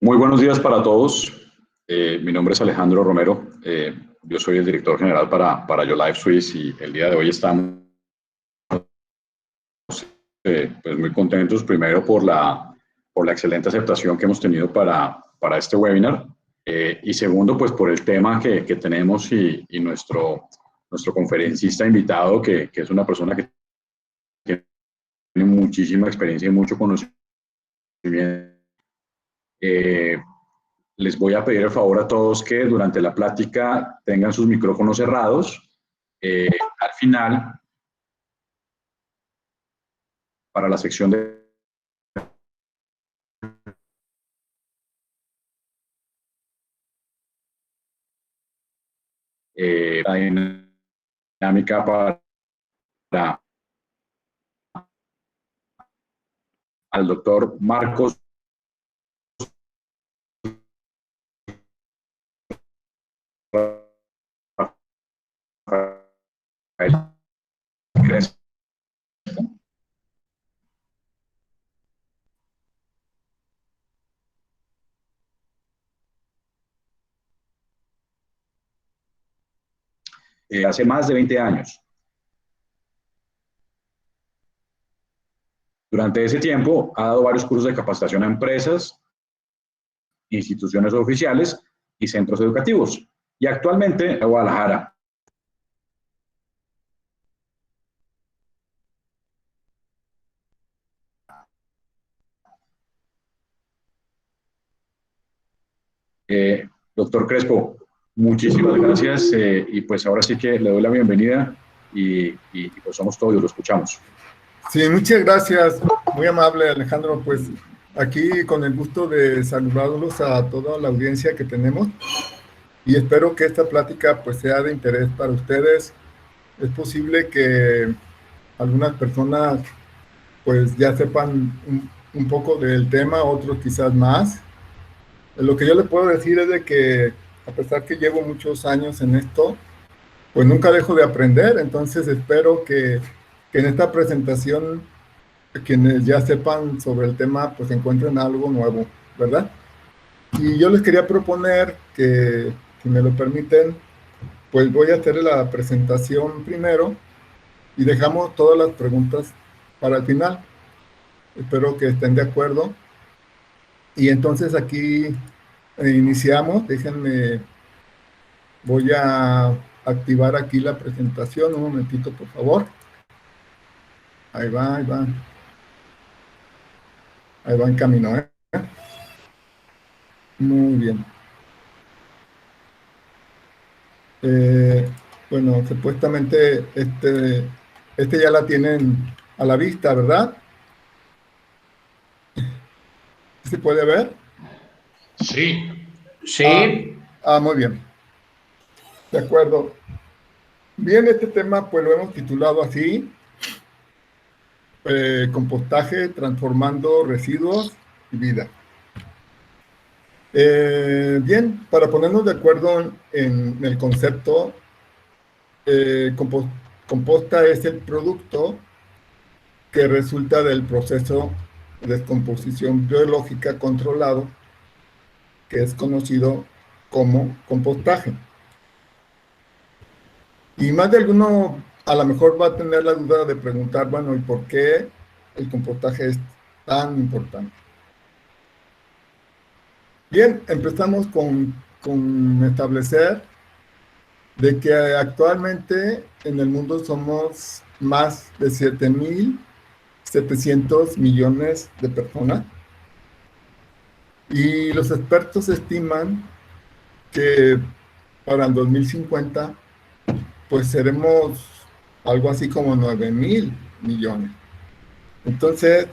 Muy buenos días para todos. Mi nombre es Alejandro Romero. Yo soy el director general para YoLife Suisse y el día de hoy estamos pues muy contentos, primero por la excelente aceptación que hemos tenido para este webinar y segundo, pues por el tema que tenemos y nuestro conferencista invitado, que es una persona que tiene muchísima experiencia y mucho conocimiento. Les voy a pedir el favor a todos que durante la plática tengan sus micrófonos cerrados. Al final, para la sección de la dinámica para al doctor Marcos Crespo. Hace más de 20 años. Durante ese tiempo ha dado varios cursos de capacitación a empresas, instituciones oficiales y centros educativos. Y actualmente en Guadalajara. Doctor Crespo, muchísimas gracias y pues ahora sí que le doy la bienvenida y pues somos todos, lo escuchamos. Sí, muchas gracias, muy amable Alejandro, pues aquí con el gusto de saludarlos a toda la audiencia que tenemos y espero que esta plática pues sea de interés para ustedes. Es posible que algunas personas pues ya sepan un poco del tema, otros quizás más. Lo que yo les puedo decir es de que a pesar que llevo muchos años en esto, pues nunca dejo de aprender, entonces espero que en esta presentación quienes ya sepan sobre el tema pues encuentren algo nuevo, ¿verdad? Y yo les quería proponer que, si me lo permiten, pues voy a hacer la presentación primero y dejamos todas las preguntas para el final. Espero que estén de acuerdo. Y entonces aquí iniciamos. Déjenme, voy a activar aquí la presentación. Un momentito, por favor. Ahí va, ahí va. Ahí va en camino, ¿eh? Muy bien. Bueno, supuestamente este ya la tienen a la vista, ¿verdad? ¿Se puede ver? Sí, sí. Muy bien. De acuerdo. Bien, este tema pues lo hemos titulado así, compostaje transformando residuos y vida. Bien, para ponernos de acuerdo en el concepto, composta es el producto que resulta del proceso de descomposición biológica controlado, que es conocido como compostaje. Y más de alguno a lo mejor va a tener la duda de preguntar, bueno, ¿y por qué el compostaje es tan importante? Bien, empezamos con establecer de que actualmente en el mundo somos más de 7.700 millones de personas y los expertos estiman que para el 2050 pues seremos algo así como 9.000 millones. Entonces,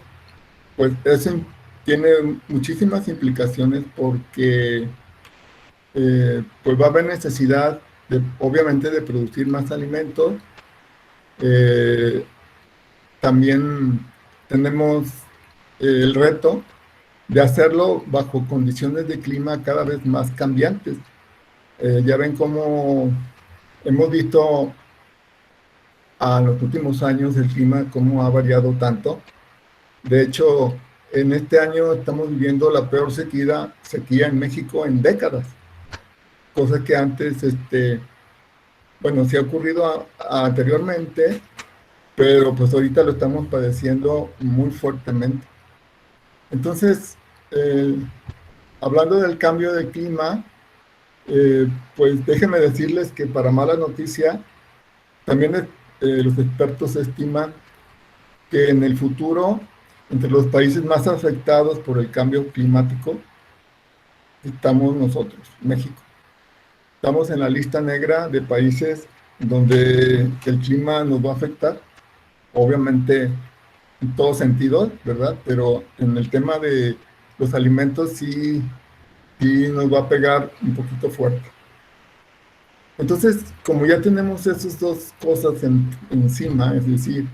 pues eso tiene muchísimas implicaciones porque pues va a haber necesidad obviamente de producir más alimentos. También tenemos el reto de hacerlo bajo condiciones de clima cada vez más cambiantes. Ya ven cómo hemos visto a los últimos años el clima, cómo ha variado tanto. De hecho, en este año estamos viviendo la peor sequía en México en décadas, cosa que antes, bueno, sí ha ocurrido anteriormente, pero pues ahorita lo estamos padeciendo muy fuertemente. Entonces, hablando del cambio de clima, pues déjenme decirles que para mala noticia, también los expertos estiman que en el futuro, entre los países más afectados por el cambio climático, estamos nosotros, México. Estamos en la lista negra de países donde el clima nos va a afectar, obviamente en todos sentidos, ¿verdad? Pero en el tema de los alimentos sí nos va a pegar un poquito fuerte. Entonces, como ya tenemos esas dos cosas encima, es decir,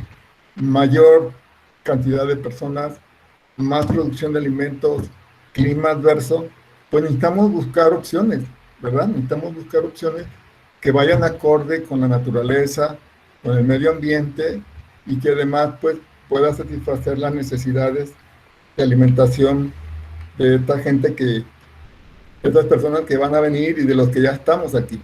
mayor cantidad de personas, más producción de alimentos, clima adverso, pues necesitamos buscar opciones, ¿verdad? Necesitamos buscar opciones que vayan acorde con la naturaleza, con el medio ambiente y que además pues pueda satisfacer las necesidades de alimentación de esta gente estas personas que van a venir y de los que ya estamos aquí.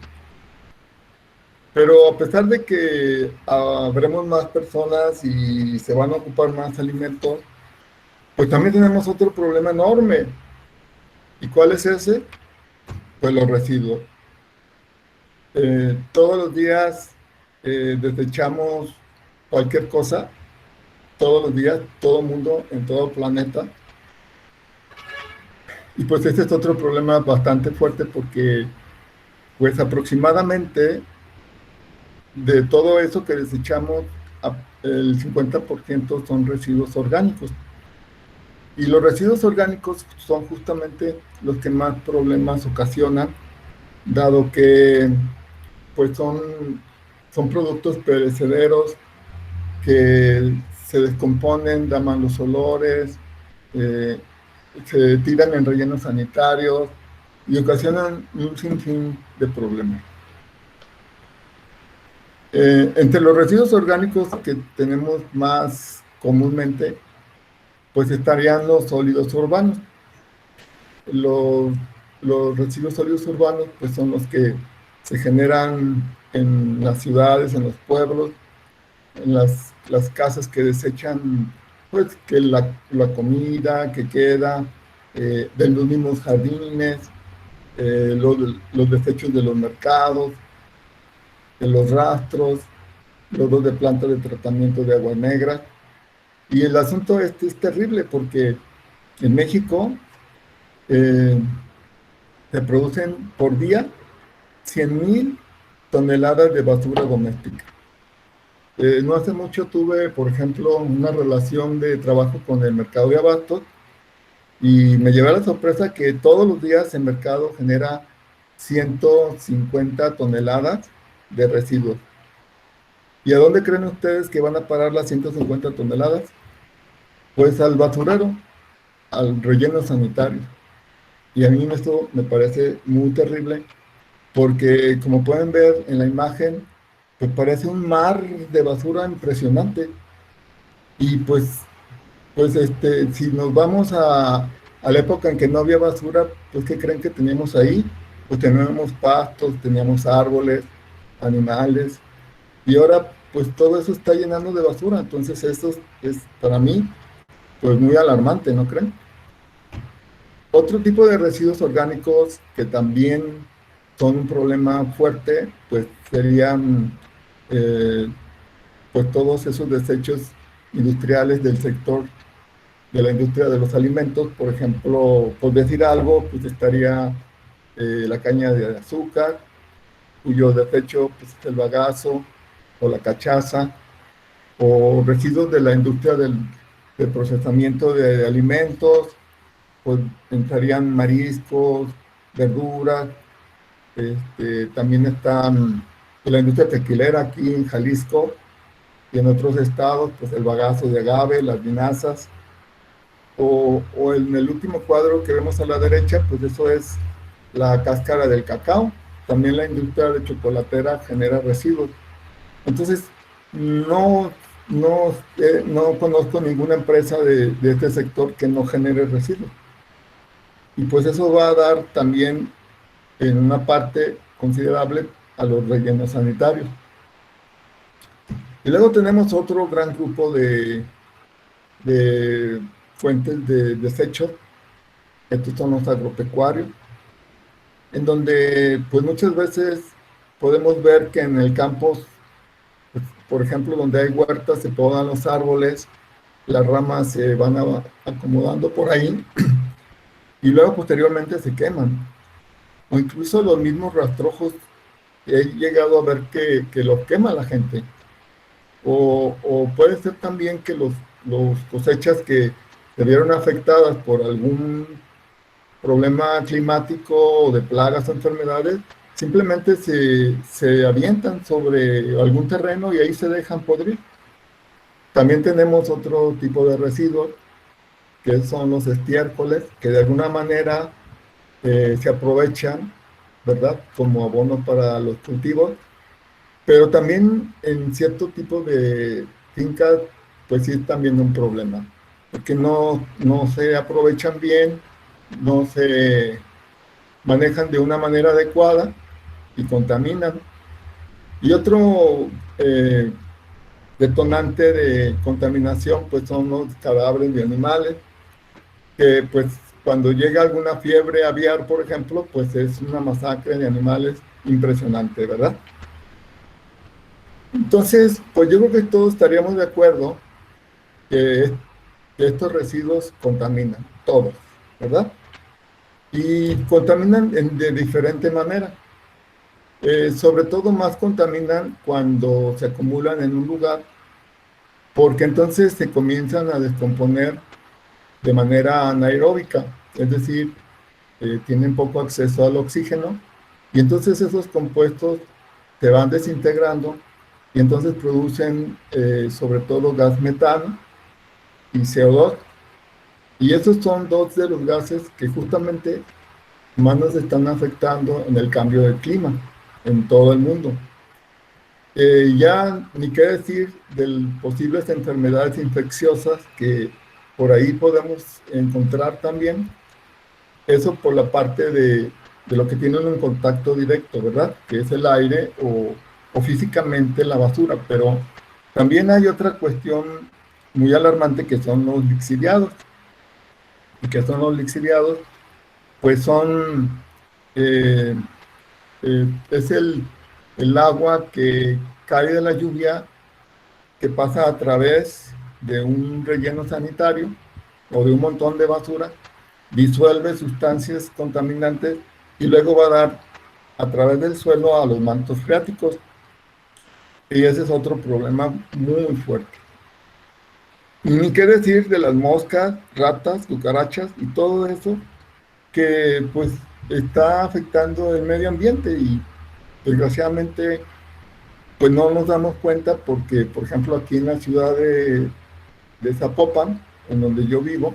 Pero a pesar de que habremos más personas y se van a ocupar más alimentos, pues también tenemos otro problema enorme. ¿Y cuál es ese? Pues los residuos. Todos los días desechamos cualquier cosa, todos los días, todo el mundo, en todo el planeta. Y pues este es otro problema bastante fuerte porque pues aproximadamente de todo eso que desechamos, el 50% son residuos orgánicos. Y los residuos orgánicos son justamente los que más problemas ocasionan, dado que pues son productos perecederos que se descomponen, dan malos olores, se tiran en rellenos sanitarios y ocasionan un sinfín de problemas. Entre los residuos orgánicos que tenemos más comúnmente, pues estarían los sólidos urbanos. Los residuos sólidos urbanos pues son los que se generan en las ciudades, en los pueblos, en las casas que desechan pues que la comida que queda, de los mismos jardines, los desechos de los mercados, de los rastros, lodos de plantas de tratamiento de agua negra. Y el asunto es terrible porque en México se producen por día 100,000 toneladas de basura doméstica. No hace mucho tuve, por ejemplo, una relación de trabajo con el mercado de abastos y me llevé a la sorpresa que todos los días el mercado genera 150 toneladas de residuos. ¿Y a dónde creen ustedes que van a parar las 150 toneladas? Pues al basurero, al relleno sanitario. Y a mí esto me parece muy terrible porque, como pueden ver en la imagen, pues parece un mar de basura impresionante. Y pues si nos vamos a la época en que no había basura, pues ¿qué creen que teníamos ahí? Pues teníamos pastos, teníamos árboles, animales, y ahora pues todo eso está llenando de basura. Entonces eso es para mí pues muy alarmante, ¿no creen? Otro tipo de residuos orgánicos que también son un problema fuerte, pues serían pues todos esos desechos industriales del sector de la industria de los alimentos. Por ejemplo, por decir algo, pues estaría la caña de azúcar, cuyo desecho pues, es el bagazo o la cachaza, o residuos de la industria del procesamiento de alimentos, pues entrarían mariscos, verduras, también están la industria tequilera aquí en Jalisco y en otros estados, pues el bagazo de agave, las linazas, o en el último cuadro que vemos a la derecha, pues eso es la cáscara del cacao. También la industria de chocolatera genera residuos. Entonces, no no conozco ninguna empresa de este sector que no genere residuos. Y pues eso va a dar también en una parte considerable a los rellenos sanitarios. Y luego tenemos otro gran grupo de fuentes de desechos. Estos son los agropecuarios, en donde pues muchas veces podemos ver que en el campo, pues, por ejemplo, donde hay huertas, se podan los árboles, las ramas se van acomodando por ahí y luego posteriormente se queman. O incluso los mismos rastrojos, he llegado a ver que los quema la gente. O puede ser también que los cosechas que se vieron afectadas por algún problema climático o de plagas o enfermedades, simplemente se avientan sobre algún terreno y ahí se dejan podrir. También tenemos otro tipo de residuos, que son los estiércoles, que de alguna manera se aprovechan, ¿verdad?, como abono para los cultivos, pero también en cierto tipo de fincas, pues sí es también un problema, porque no se aprovechan bien, no se manejan de una manera adecuada y contaminan. Y otro detonante de contaminación, pues son los cadáveres de animales, que pues cuando llega alguna fiebre aviar, por ejemplo, pues es una masacre de animales impresionante, ¿verdad? Entonces, pues yo creo que todos estaríamos de acuerdo que estos residuos contaminan, todos, ¿verdad? Y contaminan de diferente manera. Sobre todo más contaminan cuando se acumulan en un lugar, porque entonces se comienzan a descomponer de manera anaeróbica, es decir, tienen poco acceso al oxígeno, y entonces esos compuestos se van desintegrando y entonces producen sobre todo gas metano y CO2, y esos son dos de los gases que justamente más nos están afectando en el cambio del clima en todo el mundo. Ya ni qué decir de posibles enfermedades infecciosas que por ahí podemos encontrar también, eso por la parte de lo que tienen un contacto directo, ¿verdad?, que es el aire o físicamente la basura, pero también hay otra cuestión muy alarmante que son los lixiviados. ¿Y qué son los lixiviados? Pues son, es el agua que cae de la lluvia, que pasa a través de un relleno sanitario o de un montón de basura, disuelve sustancias contaminantes y luego va a dar a través del suelo a los mantos freáticos. Y ese es otro problema muy fuerte. Y ni qué decir de las moscas, ratas, cucarachas y todo eso que pues está afectando el medio ambiente y desgraciadamente pues no nos damos cuenta porque, por ejemplo, aquí en la ciudad de Zapopan, en donde yo vivo,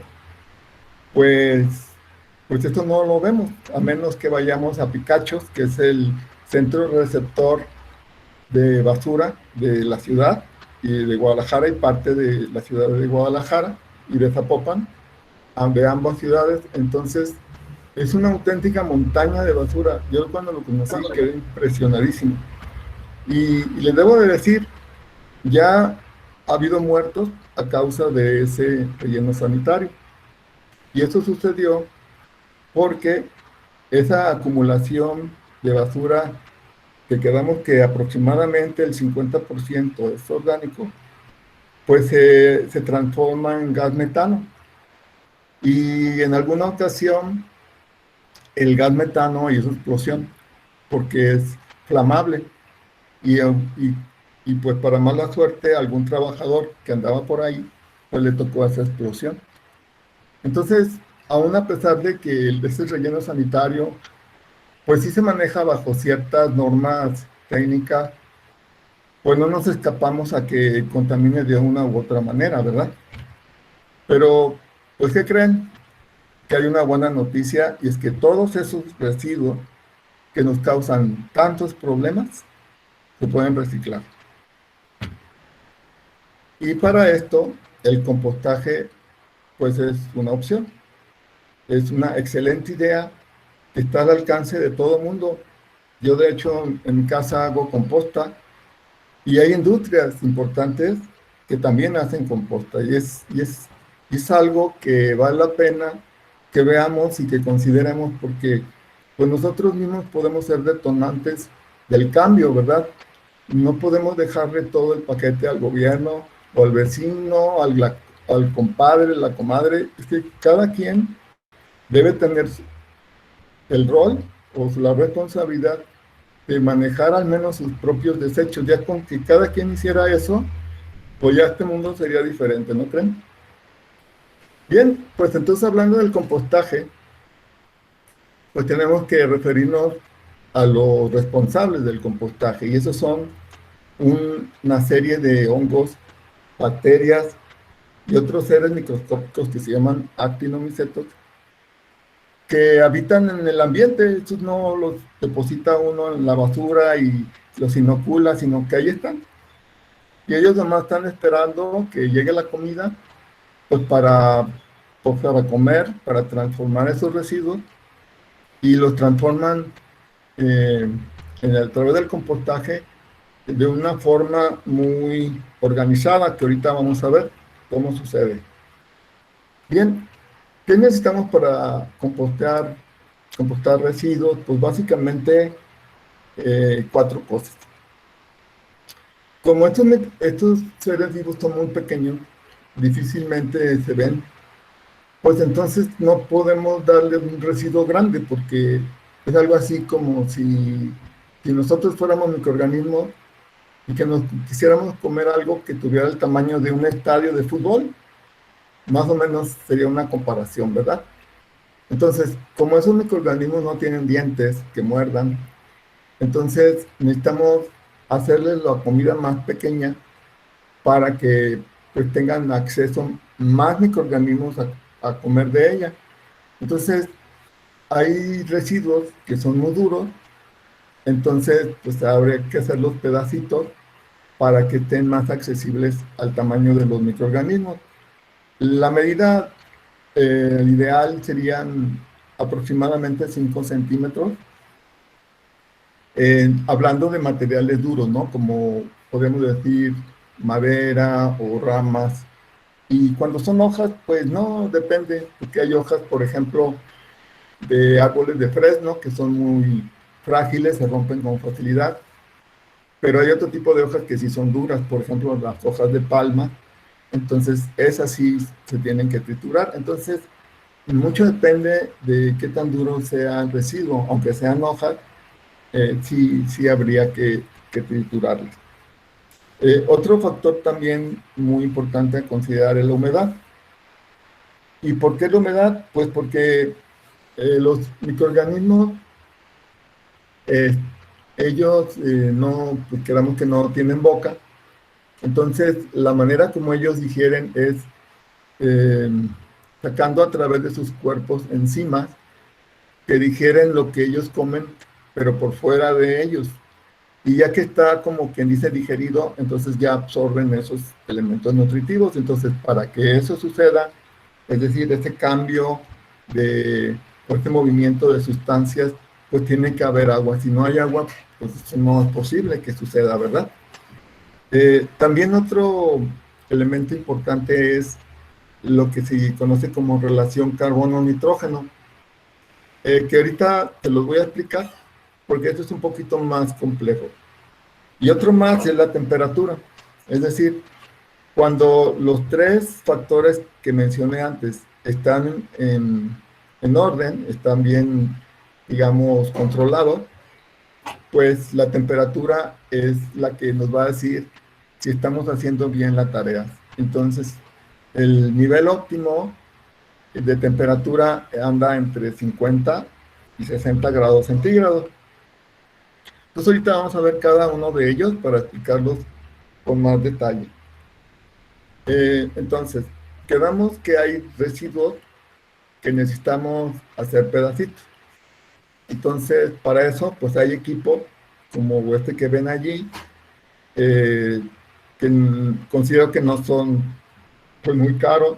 pues esto no lo vemos, a menos que vayamos a Picachos, que es el centro receptor de basura de la ciudad y de Guadalajara y parte de la ciudad de Guadalajara y de Zapopan, de ambas ciudades. Entonces es una auténtica montaña de basura. Yo cuando lo conocí quedé impresionadísimo. Y les debo de decir, ya ha habido muertos a causa de ese relleno sanitario. Y eso sucedió porque esa acumulación de basura, que quedamos que aproximadamente el 50% es orgánico, pues se transforma en gas metano. Y en alguna ocasión el gas metano hizo explosión porque es flamable. Y pues para mala suerte, algún trabajador que andaba por ahí, pues le tocó esa explosión. Entonces, aún a pesar de que ese relleno sanitario, pues sí se maneja bajo ciertas normas técnicas, pues no nos escapamos a que contamine de una u otra manera, ¿verdad? Pero, pues, ¿qué creen? Que hay una buena noticia, y es que todos esos residuos que nos causan tantos problemas se pueden reciclar. Y para esto, el compostaje, pues es una opción. Es una excelente idea que está al alcance de todo el mundo. Yo, de hecho, en mi casa hago composta y hay industrias importantes que también hacen composta y es algo que vale la pena que veamos y que consideremos porque pues nosotros mismos podemos ser detonantes del cambio, ¿verdad? No podemos dejarle todo el paquete al gobierno o al vecino, al compadre, la comadre. Es que cada quien debe tener el rol o la responsabilidad de manejar al menos sus propios desechos. Ya con que cada quien hiciera eso, pues ya este mundo sería diferente, ¿no creen? Bien, pues entonces hablando del compostaje, pues tenemos que referirnos a los responsables del compostaje, y esos son una serie de hongos, bacterias y otros seres microscópicos que se llaman actinomicetos, que habitan en el ambiente. Estos no los deposita uno en la basura y los inocula, sino que ahí están. Y ellos nomás están esperando que llegue la comida, pues para comer, para transformar esos residuos, y los transforman eh, a través del compostaje de una forma muy organizada, que ahorita vamos a ver cómo sucede. Bien, ¿qué necesitamos para compostar residuos? Pues básicamente 4 cosas. Como estos seres vivos son muy pequeños, difícilmente se ven, pues entonces no podemos darle un residuo grande, porque es algo así como si nosotros fuéramos microorganismos y que nos quisiéramos comer algo que tuviera el tamaño de un estadio de fútbol. Más o menos sería una comparación, ¿verdad? Entonces, como esos microorganismos no tienen dientes que muerdan, entonces necesitamos hacerles la comida más pequeña para que pues, tengan acceso más microorganismos a comer de ella. Entonces, hay residuos que son muy duros, entonces pues habría que hacer los pedacitos para que estén más accesibles al tamaño de los microorganismos. La medida ideal serían aproximadamente 5 centímetros, hablando de materiales duros, ¿no? Como podemos decir madera o ramas. Y cuando son hojas, pues no, depende, porque hay hojas, por ejemplo, de árboles de fresno que son muy frágiles, se rompen con facilidad, pero hay otro tipo de hojas que sí son duras, por ejemplo, las hojas de palma. Entonces, esas sí se tienen que triturar. Entonces, mucho depende de qué tan duro sea el residuo. Aunque sean hojas, sí habría que triturarlas. Otro factor también muy importante a considerar es la humedad. ¿Y por qué la humedad? Pues porque los microorganismos, ellos no, pues quedamos que no tienen boca. Entonces, la manera como ellos digieren es sacando a través de sus cuerpos enzimas que digieren lo que ellos comen, pero por fuera de ellos. Y ya que está como quien dice digerido, entonces ya absorben esos elementos nutritivos. Entonces, para que eso suceda, es decir, este cambio o este movimiento de sustancias, pues tiene que haber agua. Si no hay agua, pues no es posible que suceda, ¿verdad? También otro elemento importante es lo que se conoce como relación carbono-nitrógeno, que ahorita te los voy a explicar porque esto es un poquito más complejo. Y otro más es la temperatura, es decir, cuando los 3 factores que mencioné antes están en orden, están bien, digamos, controlados, pues la temperatura es la que nos va a decir si estamos haciendo bien la tarea. Entonces, el nivel óptimo de temperatura anda entre 50 y 60 grados centígrados. Entonces, ahorita vamos a ver cada uno de ellos para explicarlos con más detalle. Entonces, quedamos que hay residuos que necesitamos hacer pedacitos. Entonces, para eso, pues hay equipo como este que ven allí, considero que no son pues muy caros.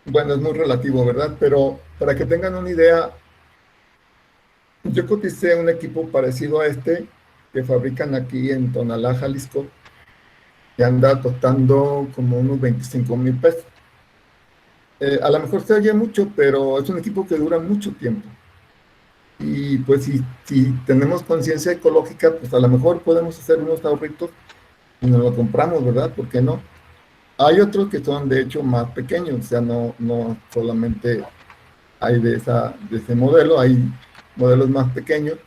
Bueno, es muy relativo, ¿verdad? Pero para que tengan una idea, yo coticé un equipo parecido a este que fabrican aquí en Tonalá, Jalisco, que anda costando como unos 25,000 pesos. A lo mejor se oye mucho, pero es un equipo que dura mucho tiempo. Y pues si tenemos conciencia ecológica, pues a lo mejor podemos hacer unos ahorritos y nos lo compramos, ¿verdad? ¿Por qué no? Hay otros que son de hecho más pequeños, o sea, no solamente hay de ese modelo, hay modelos más pequeños,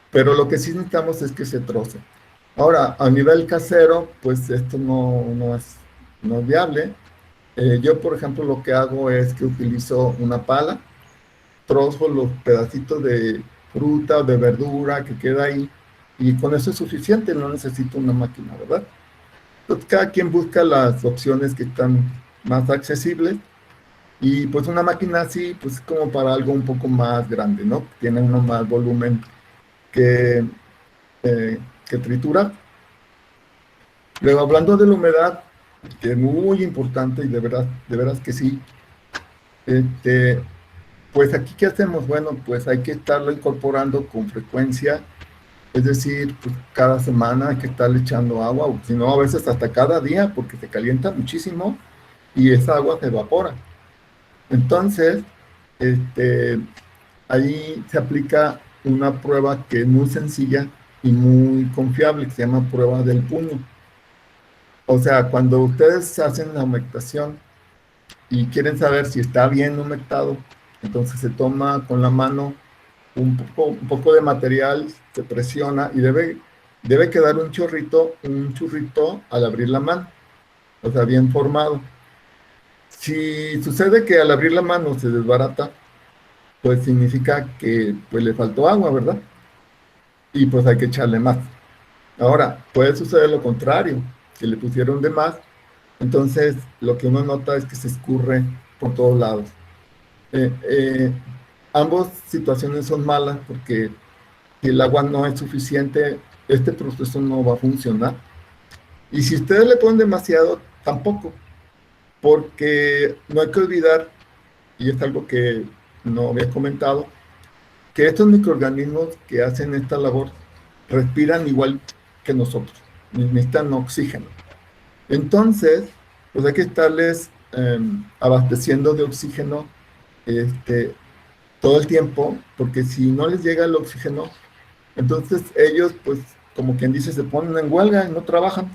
pero lo que sí necesitamos es que se troce. Ahora, a nivel casero, pues esto no es viable. Yo, por ejemplo, lo que hago es que utilizo una pala, trozo los pedacitos de fruta o de verdura que queda ahí, y con eso es suficiente, no necesito una máquina, ¿verdad? Entonces, cada quien busca las opciones que están más accesibles, y pues una máquina así, pues es como para algo un poco más grande, ¿no? Tiene uno más volumen que, que triturar. Luego, hablando de la humedad, que es muy importante y de veras que sí, este, pues aquí, ¿qué hacemos? Bueno, pues hay que estarlo incorporando con frecuencia, es decir, pues cada semana hay que estarle echando agua, o si no, a veces hasta cada día, porque se calienta muchísimo y esa agua se evapora. Entonces, este, ahí se aplica una prueba que es muy sencilla y muy confiable, que se llama prueba del puño. O sea, cuando ustedes hacen la humectación y quieren saber si está bien humectado, entonces se toma con la mano un poco de material, se presiona y debe quedar un churrito al abrir la mano, o sea, bien formado. Si sucede que al abrir la mano se desbarata, pues significa que pues le faltó agua, ¿verdad? Y pues hay que echarle más. Ahora, puede suceder lo contrario, que le pusieron de más, entonces lo que uno nota es que se escurre por todos lados. Eh, eh, Ambas situaciones son malas porque si el agua no es suficiente, este proceso no va a funcionar. Y si ustedes le ponen demasiado, tampoco, porque no hay que olvidar, y es algo que no había comentado, que estos microorganismos que hacen esta labor respiran igual que nosotros, necesitan oxígeno. Entonces, pues hay que estarles abasteciendo de oxígeno todo el tiempo, porque si no les llega el oxígeno, entonces ellos, pues, como quien dice, se ponen en huelga y no trabajan.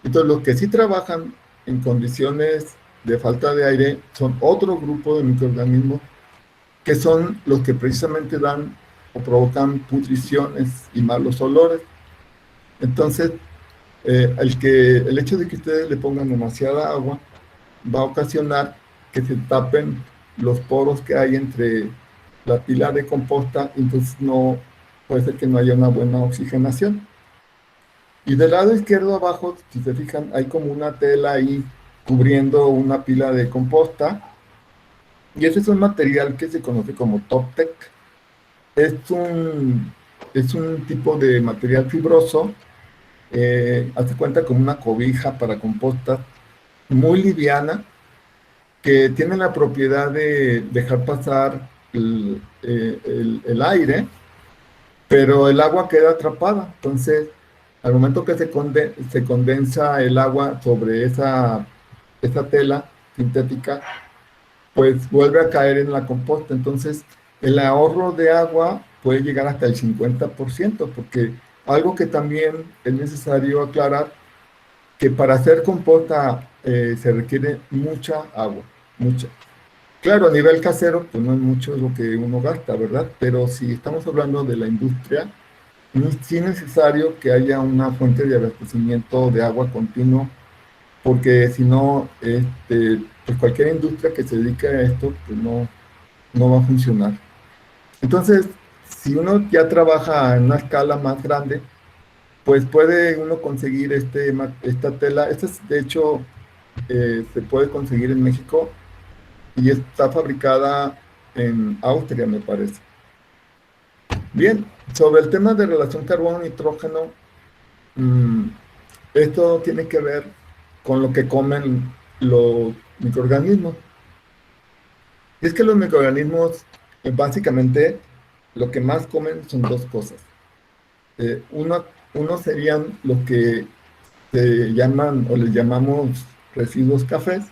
Entonces, los que sí trabajan en condiciones de falta de aire son otro grupo de microorganismos que son los que precisamente dan o provocan pudriciones y malos olores. Entonces, el hecho de que ustedes le pongan demasiada agua va a ocasionar que se tapen los poros que hay entre la pila de composta, entonces no puede ser que no haya una buena oxigenación. Y del lado izquierdo abajo, si se fijan, hay como una tela ahí cubriendo una pila de composta, y ese es un material que se conoce como Top-Tec. Es un tipo de material fibroso, hace cuenta como una cobija para composta, muy liviana, que tiene la propiedad de dejar pasar el aire, pero el agua queda atrapada. Entonces, al momento que se condensa el agua sobre esa tela sintética, pues vuelve a caer en la composta. Entonces, el ahorro de agua puede llegar hasta el 50%, porque algo que también es necesario aclarar, que para hacer composta se requiere mucha agua, mucha. Claro, a nivel casero, pues no es mucho lo que uno gasta, ¿verdad? Pero si estamos hablando de la industria, sí es necesario que haya una fuente de abastecimiento de agua continuo, porque si no, pues cualquier industria que se dedique a esto, pues no va a funcionar. Entonces, si uno ya trabaja en una escala más grande, pues puede uno conseguir esta tela. Esta es, de hecho, se puede conseguir en México y está fabricada en Austria, me parece. Bien, sobre el tema de relación carbono-nitrógeno, esto tiene que ver con lo que comen los microorganismos. Y es que los microorganismos, básicamente, lo que más comen son dos cosas. Uno serían lo que se llaman o les llamamos residuos cafés,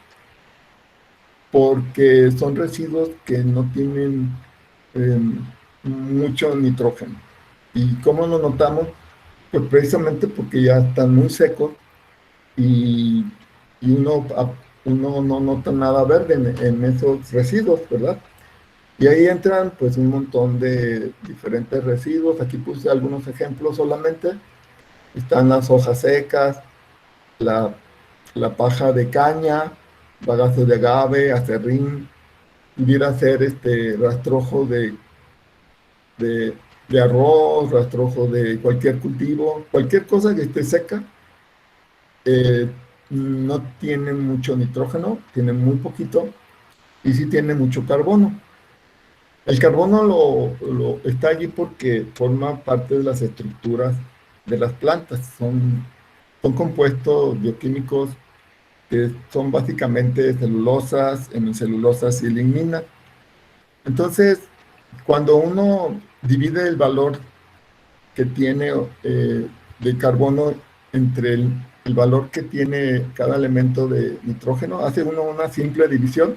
porque son residuos que no tienen eh, mucho nitrógeno. ¿Y cómo lo notamos? Pues precisamente porque ya están muy secos y, y uno no nota nada verde en esos residuos, ¿verdad? Y ahí entran pues un montón de diferentes residuos. Aquí puse algunos ejemplos solamente. Están las hojas secas, la, la paja de caña, bagazo de agave, acerrín, pudiera ser rastrojo de, de arroz, rastrojo de cualquier cultivo, cualquier cosa que esté seca, eh, no tiene mucho nitrógeno, tiene muy poquito, y sí tiene mucho carbono. El carbono está allí porque forma parte de las estructuras de las plantas. Son compuestos bioquímicos que son básicamente celulosas, hemicelulosas y lignina. Entonces, cuando uno divide el valor que tiene de carbono entre el valor que tiene cada elemento de nitrógeno, hace uno una simple división,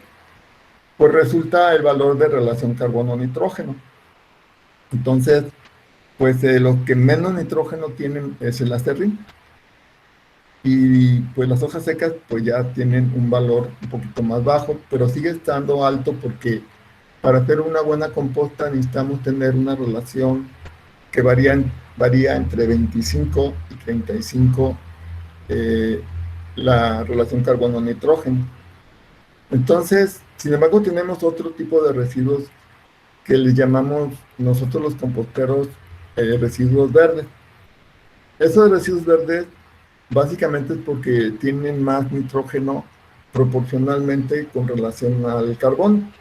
pues resulta el valor de relación carbono-nitrógeno. Entonces, pues los que menos nitrógeno tienen es el acerrín. Y pues las hojas secas pues ya tienen un valor un poquito más bajo, pero sigue estando alto porque para hacer una buena composta necesitamos tener una relación que varía entre 25 y 35 la relación carbono-nitrógeno. Entonces, sin embargo, tenemos otro tipo de residuos que les llamamos nosotros los composteros residuos verdes. Esos residuos verdes básicamente es porque tienen más nitrógeno proporcionalmente con relación al carbón.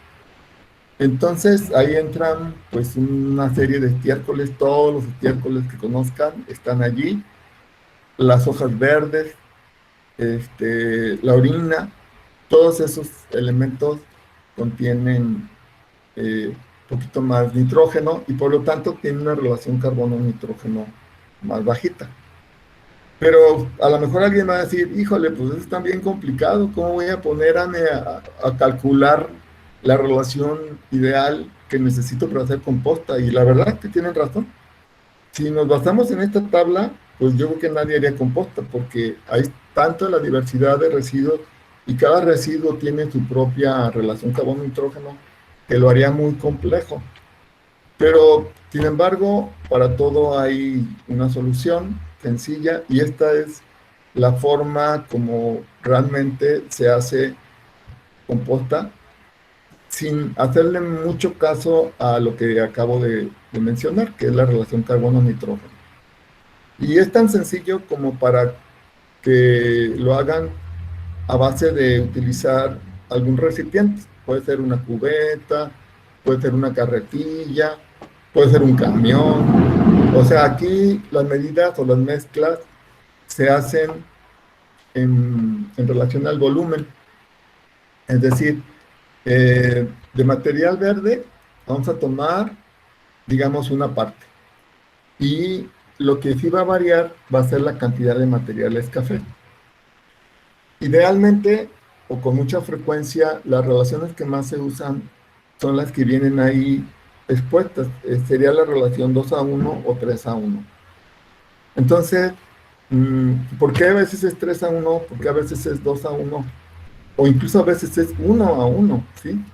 Entonces ahí entran pues una serie de estiércoles, todos los estiércoles que conozcan están allí, las hojas verdes, la orina, todos esos elementos contienen poquito más nitrógeno y por lo tanto tienen una relación carbono-nitrógeno más bajita. Pero a lo mejor alguien va a decir, híjole, pues eso está bien complicado, ¿cómo voy a ponerme a calcular la relación ideal que necesito para hacer composta? Y la verdad es que tienen razón. Si nos basamos en esta tabla, pues yo creo que nadie haría composta, porque hay tanta la diversidad de residuos y cada residuo tiene su propia relación carbono-nitrógeno que lo haría muy complejo. Pero, sin embargo, para todo hay una solución sencilla y esta es la forma como realmente se hace composta sin hacerle mucho caso a lo que acabo de mencionar, que es la relación carbono-nitrógeno. Y es tan sencillo como para que lo hagan a base de utilizar algún recipiente. Puede ser una cubeta, puede ser una carretilla, puede ser un camión. O sea, aquí las medidas o las mezclas se hacen en relación al volumen. Es decir, de material verde vamos a tomar, digamos, una parte. Y lo que sí va a variar va a ser la cantidad de materiales café. Idealmente, o con mucha frecuencia, las relaciones que más se usan son las que vienen ahí expuestas. Sería la relación 2:1 o 3:1. Entonces, ¿por qué a veces es 3:1? ¿Por qué a veces es 2:1? O incluso a veces es 1:1, ¿sí?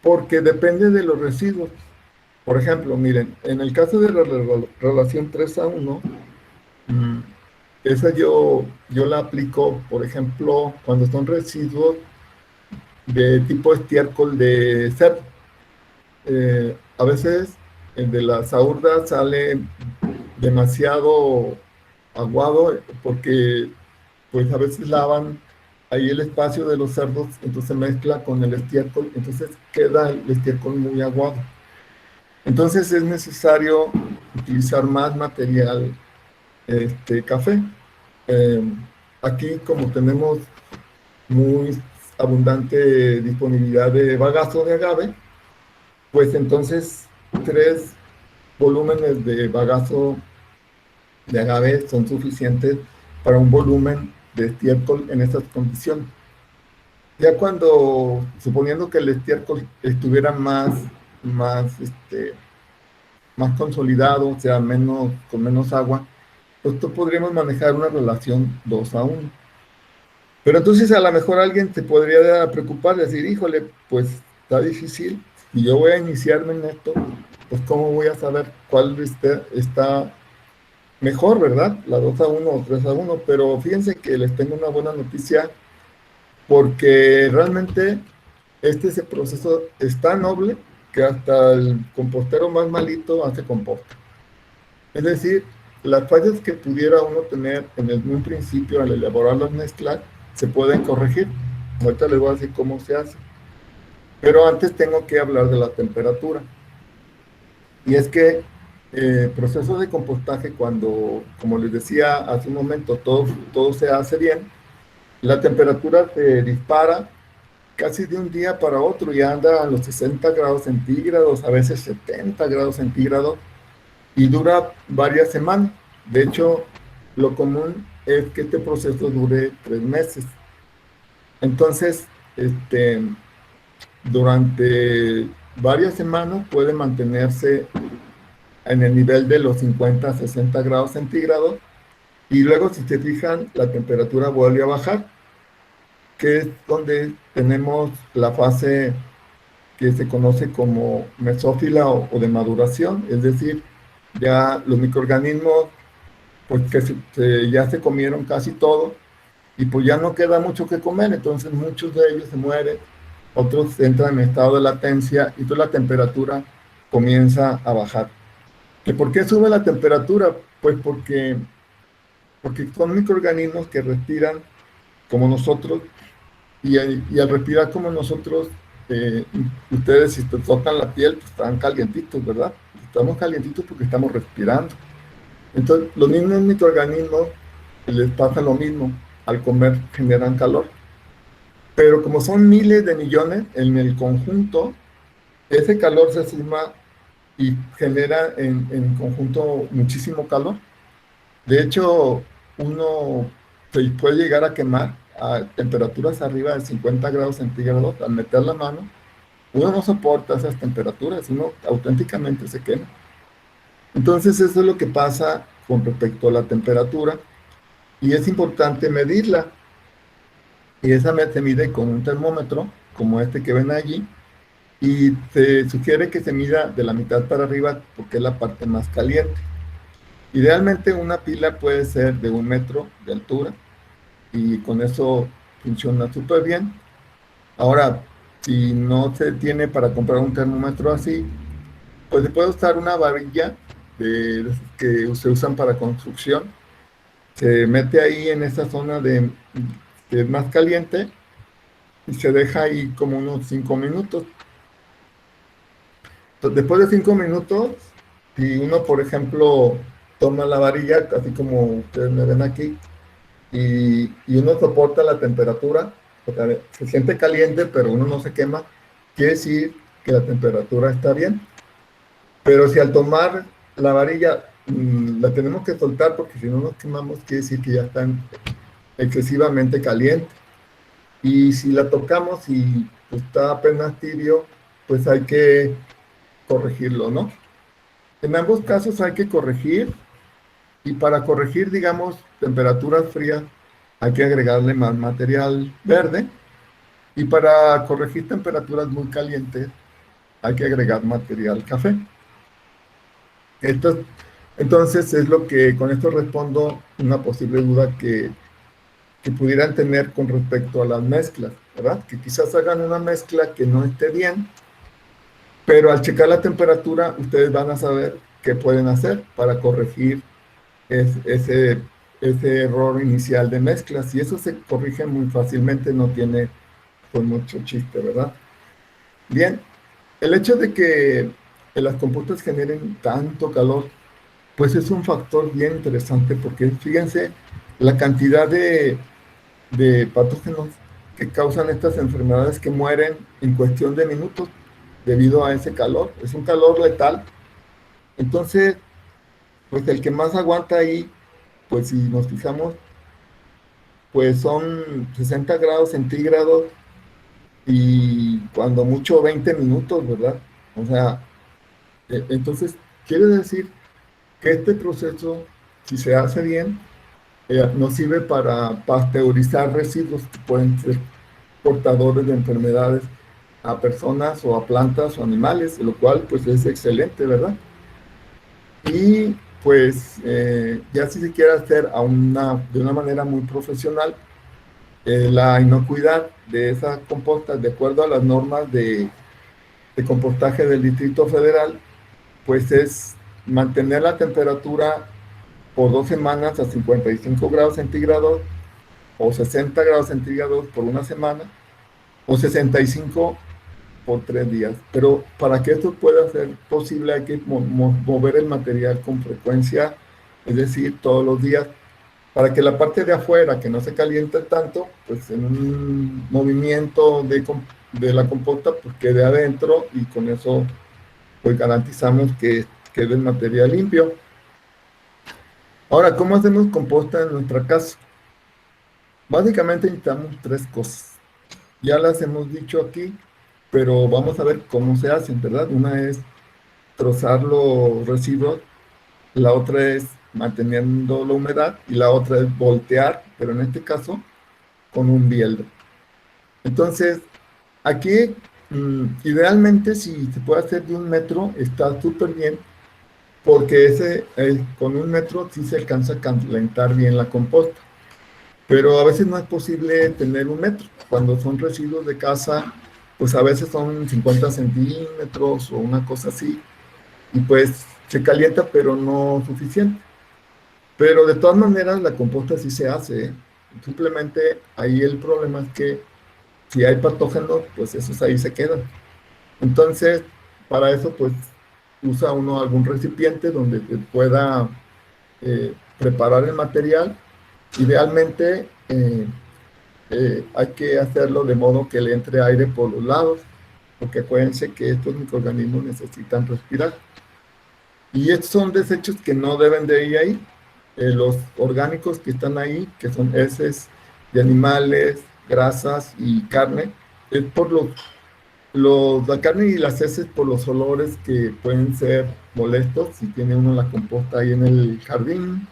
Porque depende de los residuos. Por ejemplo, miren, en el caso de la relación 3:1, esa yo la aplico, por ejemplo, cuando son residuos de tipo estiércol de cerdo. A veces de la saurda sale demasiado aguado porque pues a veces lavan ahí el espacio de los cerdos, entonces mezcla con el estiércol, entonces queda el estiércol muy aguado. Entonces es necesario utilizar más material café. Eh, Aquí, como tenemos muy abundante disponibilidad de bagazo de agave, pues entonces 3 volúmenes de bagazo de agave son suficientes para un volumen de estiércol en estas condiciones. Ya cuando, suponiendo que el estiércol estuviera más, más consolidado, o sea, con menos agua, pues podríamos manejar una relación 2:1. Pero entonces a lo mejor alguien te podría preocupar, decir, híjole, pues está difícil, y yo voy a iniciarme en esto, pues cómo voy a saber cuál está mejor, ¿verdad? La 2:1 o 3:1, pero fíjense que les tengo una buena noticia, porque realmente ese proceso es tan noble que hasta el compostero más malito hace composta. Es decir, las fallas que pudiera uno tener un principio al elaborar las mezclas se pueden corregir. Ahorita les voy a decir cómo se hace. Pero antes tengo que hablar de la temperatura. Y es que el proceso de compostaje, cuando, como les decía hace un momento, todo se hace bien, la temperatura se dispara casi de un día para otro y anda a los 60 grados centígrados, a veces 70 grados centígrados, y dura varias semanas. De hecho, lo común es que este proceso dure 3 meses. Entonces, durante varias semanas puede mantenerse en el nivel de los 50 a 60 grados centígrados, y luego, si se fijan, la temperatura vuelve a bajar, que es donde tenemos la fase que se conoce como mesófila o de maduración, es decir, ya los microorganismos pues ya se comieron casi todo, y pues ya no queda mucho que comer, entonces muchos de ellos se mueren, otros entran en estado de latencia, y toda la temperatura comienza a bajar. ¿Que por qué sube la temperatura? Pues porque son microorganismos que respiran como nosotros, y al respirar como nosotros, ustedes, si te tocan la piel, pues están calientitos, ¿verdad? Estamos calientitos porque estamos respirando. Entonces, los mismos microorganismos les pasa lo mismo, al comer generan calor. Pero como son miles de millones en el conjunto, ese calor se suma y genera en conjunto muchísimo calor. De hecho, uno se puede llegar a quemar a temperaturas arriba de 50 grados centígrados al meter la mano. Uno no soporta esas temperaturas, uno auténticamente se quema. Entonces, eso es lo que pasa con respecto a la temperatura, y es importante medirla. Y esa se mide con un termómetro, como este que ven allí, y se sugiere que se mida de la mitad para arriba porque es la parte más caliente. Idealmente una pila puede ser de 1 metro de altura, y con eso funciona súper bien. Ahora, si no se tiene para comprar un termómetro así, pues se puede usar una varilla que se usan para construcción. Se mete ahí en esa zona que es más caliente, y se deja ahí como unos 5 minutos. Entonces, después de 5 minutos, si uno, por ejemplo, toma la varilla, así como ustedes me ven aquí, y uno soporta la temperatura, o sea, se siente caliente, pero uno no se quema, quiere decir que la temperatura está bien. Pero si al tomar la varilla la tenemos que soltar, porque si no nos quemamos, quiere decir que ya están excesivamente caliente. Y si la tocamos y está apenas tibio, pues hay que corregirlo, ¿no? En ambos casos hay que corregir, y para corregir, digamos, temperaturas frías, hay que agregarle más material verde, y para corregir temperaturas muy calientes, hay que agregar material café. Entonces es lo que, con esto respondo una posible duda que pudieran tener con respecto a las mezclas, ¿verdad? Que quizás hagan una mezcla que no esté bien, pero al checar la temperatura, ustedes van a saber qué pueden hacer para corregir ese error inicial de mezclas, y eso se corrige muy fácilmente, no tiene pues mucho chiste, ¿verdad? Bien, el hecho de que las compuestas generen tanto calor, pues es un factor bien interesante, porque fíjense la cantidad de patógenos que causan estas enfermedades que mueren en cuestión de minutos debido a ese calor. Es un calor letal. Entonces, pues el que más aguanta ahí, pues si nos fijamos, pues son 60 grados centígrados y cuando mucho 20 minutos, ¿verdad? O sea, entonces quiere decir que este proceso, si se hace bien, nos sirve para pasteurizar residuos que pueden ser portadores de enfermedades a personas o a plantas o animales, lo cual pues es excelente, ¿verdad? Y pues ya si se quiere hacer de una manera muy profesional, la inocuidad de esa composta, de acuerdo a las normas de compostaje del Distrito Federal, pues es mantener la temperatura por 2 semanas a 55 grados centígrados o 60 grados centígrados por una semana o 65 por 3 días. Pero para que esto pueda ser posible hay que mover el material con frecuencia, es decir, todos los días, para que la parte de afuera, que no se caliente tanto, pues en un movimiento de la composta, pues quede adentro y con eso pues garantizamos que quede el material limpio. Ahora, ¿cómo hacemos composta en nuestra casa? Básicamente necesitamos 3 cosas. Ya las hemos dicho aquí, pero vamos a ver cómo se hacen, ¿verdad? Una es trozar los residuos, la otra es manteniendo la humedad y la otra es voltear, pero en este caso con un bieldo. Entonces, aquí idealmente si se puede hacer de 1 metro está súper bien, porque con 1 metro sí se alcanza a calentar bien la composta. Pero a veces no es posible tener 1 metro. Cuando son residuos de casa, pues a veces son 50 centímetros o una cosa así. Y pues se calienta, pero no suficiente. Pero de todas maneras la composta sí se hace, ¿eh? Simplemente ahí el problema es que si hay patógenos, pues esos ahí se quedan. Entonces, para eso pues usa uno algún recipiente donde pueda preparar el material. Idealmente hay que hacerlo de modo que le entre aire por los lados, porque acuérdense que estos microorganismos necesitan respirar. Y estos son desechos que no deben de ir ahí. Los orgánicos que están ahí, que son heces de animales, grasas y carne, es por la carne y las heces por los olores que pueden ser molestos. Si tiene uno la composta ahí en el jardín,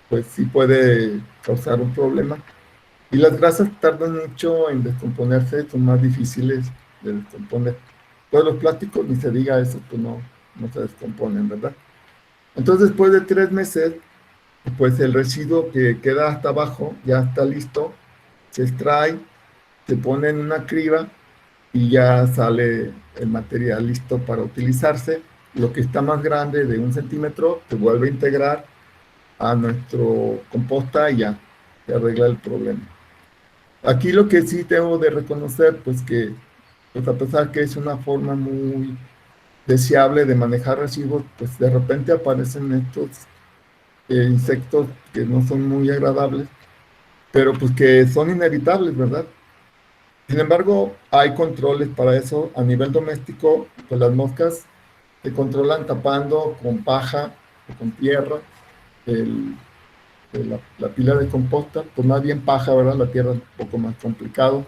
pues sí puede causar un problema. Y las grasas tardan mucho en descomponerse, son más difíciles de descomponer. Todos los plásticos, ni se diga eso, pues no se descomponen, ¿verdad? Entonces, después de 3 meses, pues el residuo que queda hasta abajo ya está listo, se extrae, se pone en una criba y ya sale el material listo para utilizarse. Lo que está más grande de 1 centímetro se vuelve a integrar a nuestro composta y ya se arregla el problema. Aquí lo que sí tengo de reconocer, pues que pues a pesar que es una forma muy deseable de manejar residuos, pues de repente aparecen estos insectos que no son muy agradables, pero pues que son inevitables, ¿verdad? Sin embargo, hay controles para eso. A nivel doméstico, pues las moscas se controlan tapando con paja o con tierra la pila de composta, pues más bien paja, ¿verdad? La tierra es un poco más complicado.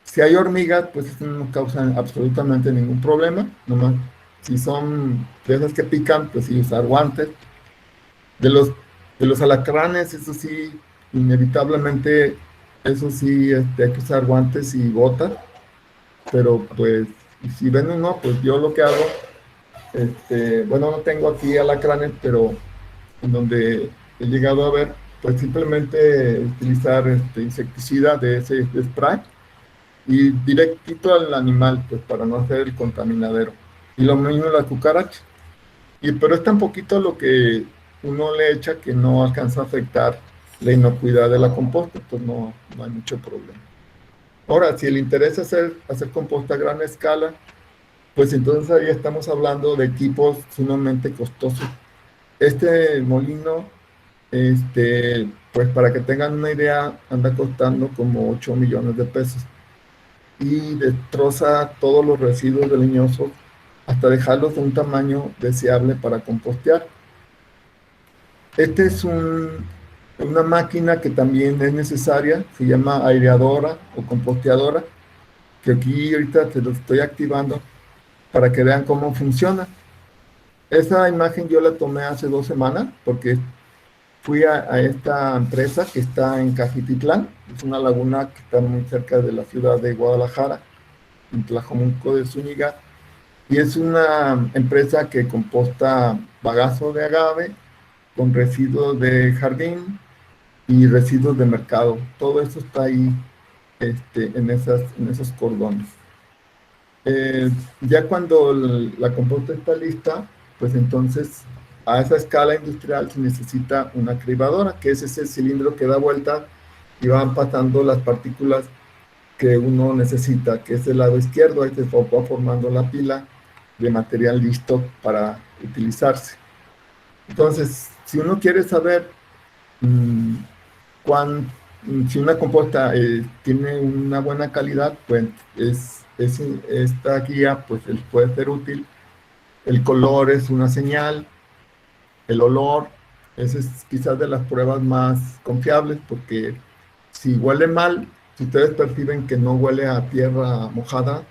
Si hay hormigas, pues eso no causa absolutamente ningún problema, nomás si son de esas que pican, pues sí usar guantes. De los alacranes, eso sí, inevitablemente, eso sí, hay que usar guantes y botas, pero pues si ven uno, pues yo lo que hago, bueno, no tengo aquí alacranes, pero en donde he llegado a ver, pues simplemente utilizar insecticida de ese spray y directito al animal, pues para no hacer el contaminadero. Y lo mismo la cucaracha. Pero es tan poquito lo que uno le echa que no alcanza a afectar la inocuidad de la composta, pues no hay mucho problema. Ahora, si el interés es hacer composta a gran escala, pues entonces ahí estamos hablando de equipos sumamente costosos. Este molino, pues para que tengan una idea, anda costando como 8 millones de pesos. Y destroza todos los residuos de leñosos hasta dejarlos de un tamaño deseable para compostear. Este es una máquina que también es necesaria, se llama aireadora o composteadora, que aquí ahorita te lo estoy activando para que vean cómo funciona. Esa imagen yo la tomé hace 2 semanas porque fui a esta empresa que está en Cajititlán, es una laguna que está muy cerca de la ciudad de Guadalajara, en Tlajomulco de Zúñiga, y es una empresa que composta bagazo de agave con residuos de jardín y residuos de mercado. Todo eso está ahí en esos cordones. Ya cuando la composta está lista, pues entonces a esa escala industrial se necesita una cribadora, que es ese cilindro que da vuelta y van pasando las partículas que uno necesita, que es el lado izquierdo. Ahí se va formando la pila de material listo para utilizarse. Entonces, si uno quiere saber si una composta tiene una buena calidad, pues esta guía pues puede ser útil. El color es una señal, el olor, esa es quizás de las pruebas más confiables, porque si huele mal, si ustedes perciben que no huele a tierra mojada,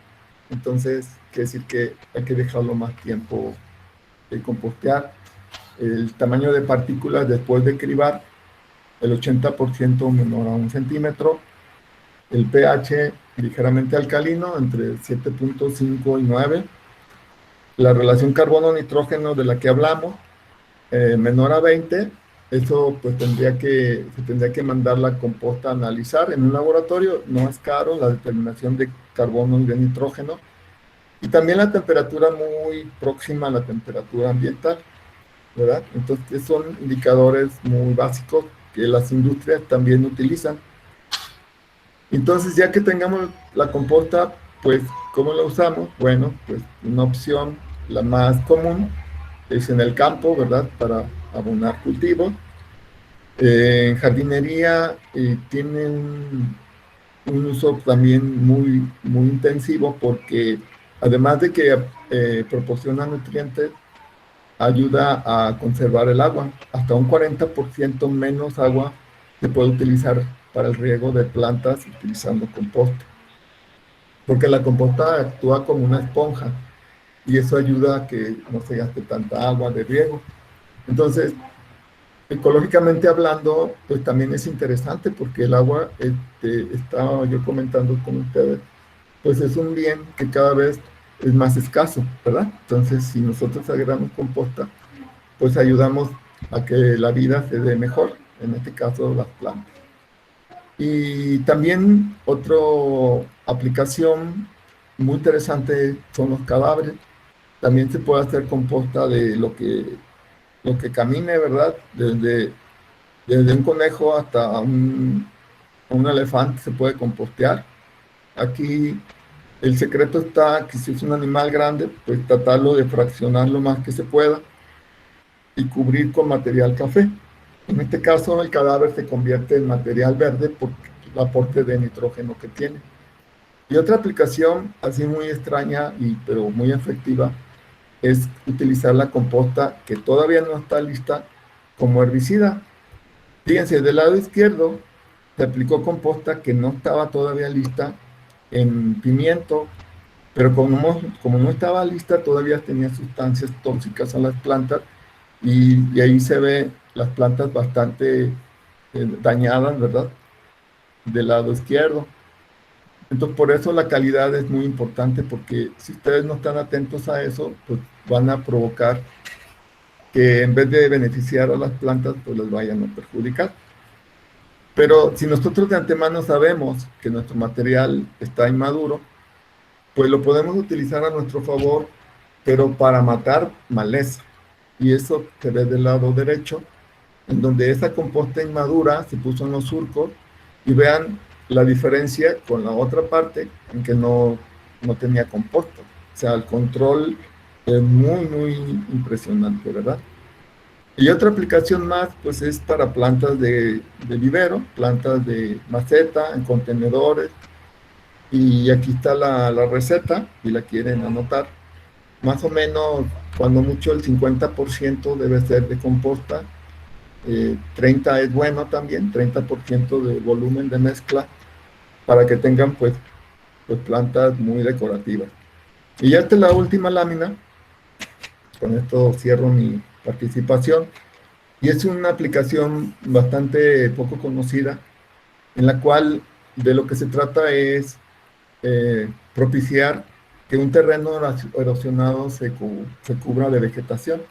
entonces quiere decir que hay que dejarlo más tiempo de compostear. El tamaño de partículas después de cribar, el 80% menor a 1 centímetro. El pH ligeramente alcalino, entre 7.5 y 9. La relación carbono-nitrógeno de la que hablamos, menor a 20. Eso pues se tendría que mandar la composta a analizar en un laboratorio. No es caro la determinación de carbono y de nitrógeno. Y también la temperatura muy próxima a la temperatura ambiental, ¿verdad? Entonces son indicadores muy básicos que las industrias también utilizan. Entonces, ya que tengamos la composta, pues, ¿cómo la usamos? Bueno, pues una opción, la más común, es en el campo, ¿verdad? Para abonar cultivos. En jardinería tiene un uso también muy, muy intensivo, porque además de que proporciona nutrientes, ayuda a conservar el agua. Hasta un 40% menos agua se puede utilizar para el riego de plantas utilizando composta, porque la composta actúa como una esponja y eso ayuda a que no se gaste tanta agua de riego. Entonces, ecológicamente hablando, pues también es interesante, porque el agua, estaba yo comentando con ustedes, pues es un bien que cada vez es más escaso, ¿verdad? Entonces, si nosotros agregamos composta, pues ayudamos a que la vida se dé mejor, en este caso las plantas. Y también otra aplicación muy interesante son los cadáveres. También se puede hacer composta de lo que camine, ¿verdad? Desde un conejo hasta un elefante se puede compostear. Aquí el secreto está que si es un animal grande, pues tratarlo de fraccionar lo más que se pueda y cubrir con material café. En este caso, el cadáver se convierte en material verde por el aporte de nitrógeno que tiene. Y otra aplicación, así muy extraña, pero muy efectiva, es utilizar la composta que todavía no está lista como herbicida. Fíjense, del lado izquierdo se aplicó composta que no estaba todavía lista en pimiento, pero como no estaba lista, todavía tenía sustancias tóxicas a las plantas, y ahí se ve las plantas bastante dañadas, ¿verdad? Del lado izquierdo. Entonces, por eso la calidad es muy importante, porque si ustedes no están atentos a eso, pues van a provocar que en vez de beneficiar a las plantas, pues les vayan a perjudicar. Pero si nosotros de antemano sabemos que nuestro material está inmaduro, pues lo podemos utilizar a nuestro favor, pero para matar maleza. Y eso se ve del lado derecho, en donde esa composta inmadura se puso en los surcos, y vean la diferencia con la otra parte en que no tenía composta. O sea, el control es muy, muy impresionante, ¿verdad? Y otra aplicación más, pues es para plantas de vivero, plantas de maceta, en contenedores. Y aquí está la receta, si la quieren anotar. Más o menos, cuando mucho, el 50% debe ser de composta. 30 es bueno también, 30% de volumen de mezcla, para que tengan pues plantas muy decorativas. Y ya esta es la última lámina. Con esto cierro mi participación. Y es una aplicación bastante poco conocida, en la cual de lo que se trata es propiciar que un terreno erosionado se cubra de vegetación.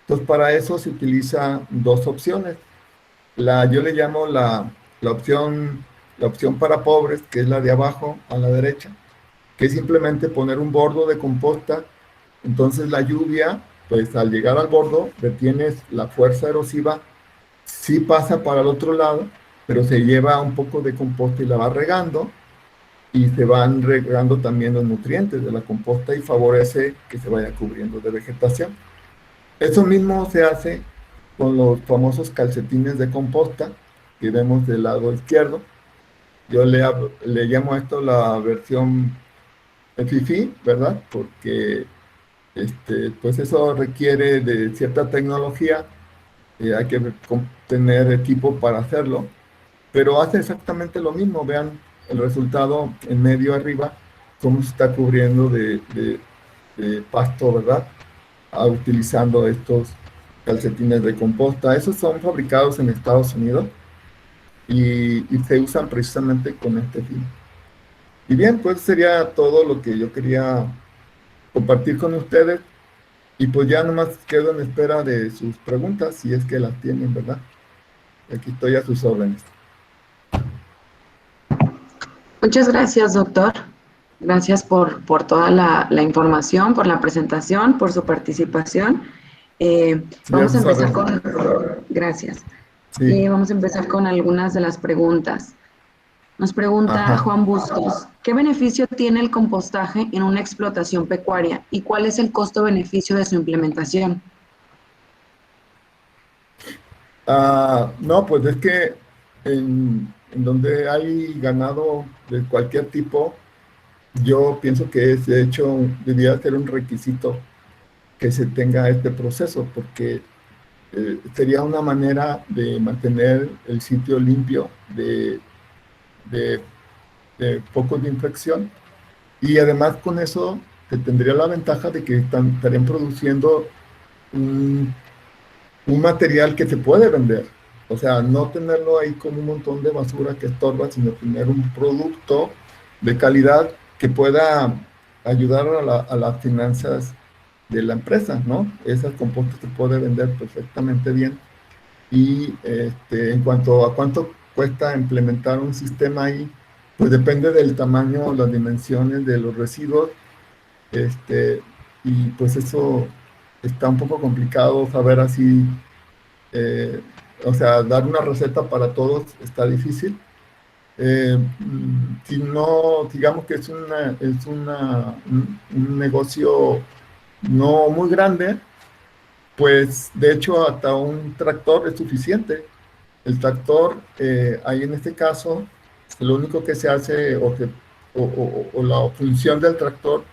Entonces, para eso se utiliza dos opciones. Yo le llamo la opción para pobres, que es la de abajo a la derecha, que es simplemente poner un bordo de composta. Entonces la lluvia, pues al llegar al bordo, detienes la fuerza erosiva, sí pasa para el otro lado, pero se lleva un poco de composta y la va regando, y se van regando también los nutrientes de la composta y favorece que se vaya cubriendo de vegetación. Eso mismo se hace con los famosos calcetines de composta que vemos del lado izquierdo. Yo le llamo a esto la versión FIFI, ¿verdad? Porque pues eso requiere de cierta tecnología, hay que tener equipo para hacerlo, pero hace exactamente lo mismo. Vean el resultado en medio arriba, cómo se está cubriendo de pasto, ¿verdad? Utilizando estos calcetines de composta. Esos son fabricados en Estados Unidos y se usan precisamente con este fin. Y bien, pues sería todo lo que yo quería compartir con ustedes. Y pues ya nomás quedo en espera de sus preguntas, si es que las tienen, ¿verdad? Aquí estoy a sus órdenes. Muchas gracias, doctor. Gracias por toda la información, por la presentación, por su participación. Vamos a empezar con... Gracias. Sí. Vamos a empezar con algunas de las preguntas. Nos pregunta Juan Bustos, ¿qué beneficio tiene el compostaje en una explotación pecuaria y cuál es el costo-beneficio de su implementación? No, pues es que en donde hay ganado de cualquier tipo, yo pienso que de hecho debería ser un requisito que se tenga este proceso, porque sería una manera de mantener el sitio limpio de focos de infección, y además con eso se tendría la ventaja de que estarían produciendo un material que se puede vender. O sea, no tenerlo ahí como un montón de basura que estorba, sino tener un producto de calidad que pueda ayudar a las finanzas de la empresa, ¿no? Esas compostas se puede vender perfectamente bien. Y en cuanto a cuánto cuesta implementar un sistema ahí, pues depende del tamaño o las dimensiones de los residuos. Y pues eso está un poco complicado saber así. O sea, dar una receta para todos está difícil. Si no, digamos que es un negocio no muy grande, pues de hecho hasta un tractor es suficiente. El tractor, ahí en este caso, lo único que se hace o la función del tractor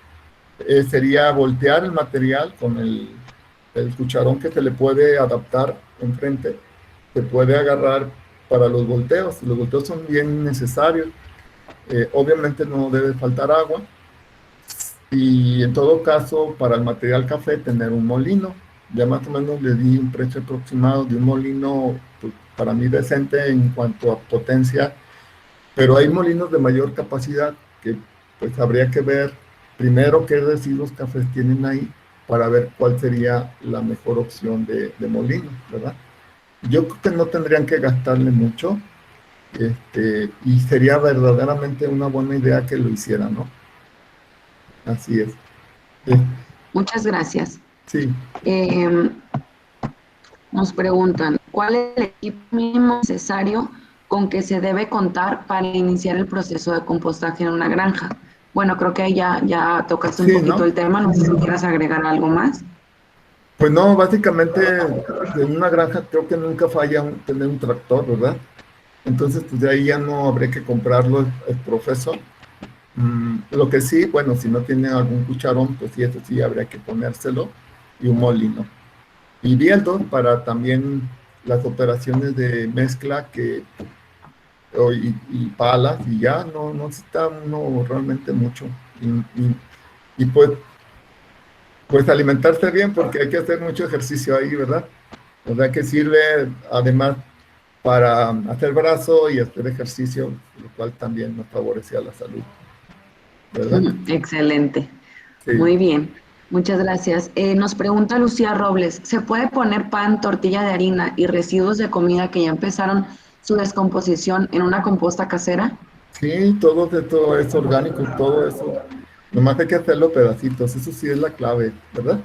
sería voltear el material con el cucharón que se le puede adaptar enfrente. Se puede agarrar para los volteos. Los volteos son bien necesarios. Obviamente no debe faltar agua. Y en todo caso, para el material café, tener un molino. Ya más o menos le di un precio aproximado de un molino, pues, para mí decente en cuanto a potencia, pero hay molinos de mayor capacidad que pues habría que ver primero qué residuos cafés tienen ahí para ver cuál sería la mejor opción de molino, ¿verdad? Yo creo que no tendrían que gastarle mucho, y sería verdaderamente una buena idea que lo hicieran, ¿no? Así es. Muchas gracias. Sí. Nos preguntan, ¿cuál es el equipo mínimo necesario con que se debe contar para iniciar el proceso de compostaje en una granja? Bueno, creo que ahí ya tocaste un poquito, ¿no?, el tema. No sé si quieras agregar algo más. Pues no, básicamente en una granja creo que nunca falla tener un tractor, ¿verdad? Entonces, pues de ahí ya no habría que comprarlo el profeso. Lo que sí, bueno, si no tiene algún cucharón, pues sí, eso sí habría que ponérselo, y un molino. Y viento para también las operaciones de mezcla y palas, y ya no necesita uno realmente mucho. Y pues alimentarse bien, porque hay que hacer mucho ejercicio ahí, ¿verdad? O sea que sirve además para hacer brazo y hacer ejercicio, lo cual también nos favorece a la salud, ¿verdad? Excelente. Sí. Muy bien. Muchas gracias. Nos pregunta Lucía Robles, ¿se puede poner pan, tortilla de harina y residuos de comida que ya empezaron su descomposición en una composta casera? Sí, todo es orgánico, todo eso. Nomás hay que hacerlo pedacitos, eso sí es la clave, ¿verdad?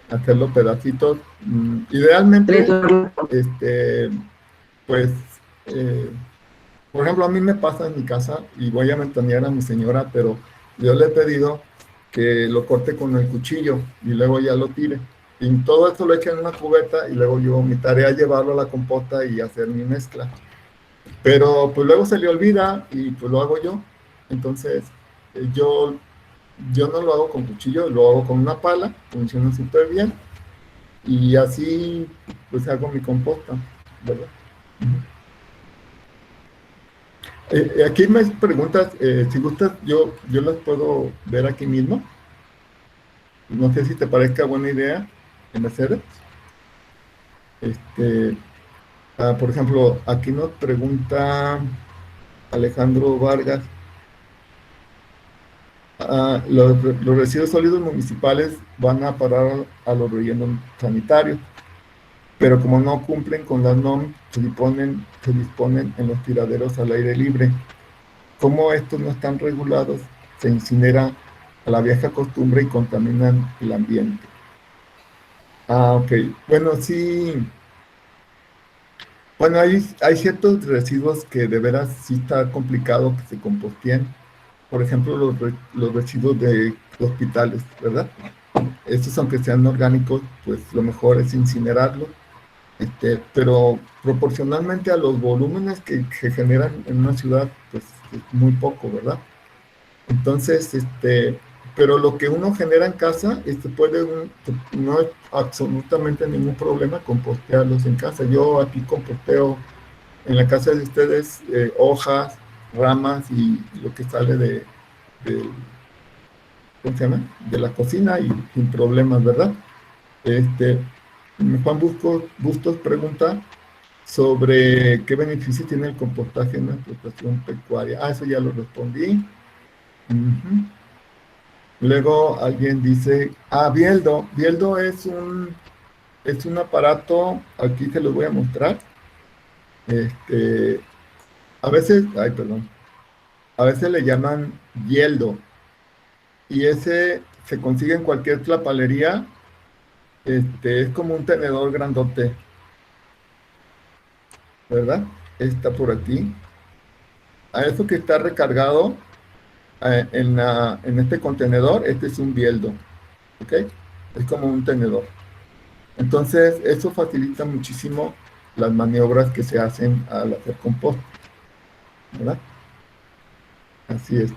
Hacerlo pedacitos. Idealmente, pues, eh, por ejemplo, a mí me pasa en mi casa, y voy a mantener a mi señora, pero yo le he pedido que lo corte con el cuchillo y luego ya lo tire. Y todo esto lo echo en una cubeta y luego mi tarea es llevarlo a la compota y hacer mi mezcla. Pero pues luego se le olvida y pues lo hago yo. Entonces, yo no lo hago con cuchillo, lo hago con una pala, funciona súper bien. Y así pues hago mi composta, ¿verdad? Aquí me preguntas, si gustas, yo las puedo ver aquí mismo. No sé si te parezca buena idea, Mercedes. Por ejemplo, aquí nos pregunta Alejandro Vargas, los residuos sólidos municipales van a parar a los rellenos sanitarios, pero como no cumplen con las NOM, se disponen en los tiraderos al aire libre. Como estos no están regulados, se incinera a la vieja costumbre y contaminan el ambiente. Ok. Bueno, sí. Bueno, hay ciertos residuos que de veras sí está complicado que se composteen. Por ejemplo, los residuos de hospitales, ¿verdad? Estos, aunque sean orgánicos, pues lo mejor es incinerarlos. Pero proporcionalmente a los volúmenes que generan en una ciudad, pues es muy poco, ¿verdad? Entonces, pero lo que uno genera en casa, no es absolutamente ningún problema compostearlos en casa. Yo aquí composteo en la casa de ustedes hojas, ramas y lo que sale ¿cómo se llama? De la cocina, y sin problemas, ¿verdad? Juan Bustos pregunta sobre qué beneficio tiene el compostaje en la explotación pecuaria. Eso ya lo respondí. Luego alguien dice, Bieldo. Bieldo es un aparato, aquí se lo voy a mostrar. A veces le llaman Bieldo, y ese se consigue en cualquier tlapalería. Es como un tenedor grandote, ¿verdad? Está por aquí. A eso que está recargado en este contenedor, este es un bieldo, ¿ok? Es como un tenedor. Entonces, eso facilita muchísimo las maniobras que se hacen al hacer compost, ¿verdad? Así es.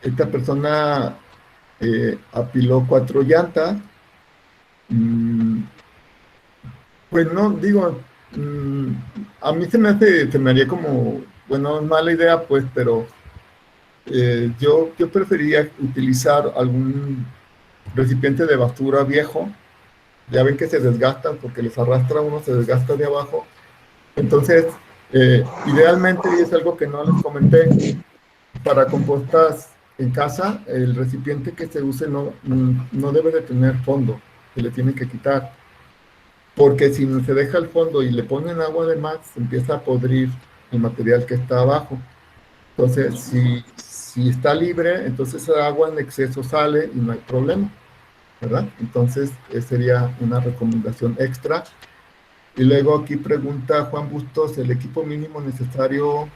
Esta persona apiló 4 llantas. Pues no, digo, a mí se me haría como, bueno, mala idea, pues, pero yo preferiría utilizar algún recipiente de basura viejo. Ya ven que se desgastan porque les arrastra uno, se desgasta de abajo. Entonces, idealmente, y es algo que no les comenté, para compostas en casa, el recipiente que se use no debe de tener fondo, se le tiene que quitar. Porque si se deja el fondo y le ponen agua de más, se empieza a podrir el material que está abajo. Entonces, si está libre, entonces esa agua en exceso sale y no hay problema, ¿verdad? Entonces, sería una recomendación extra. Y luego aquí pregunta Juan Bustos, ¿el equipo mínimo necesario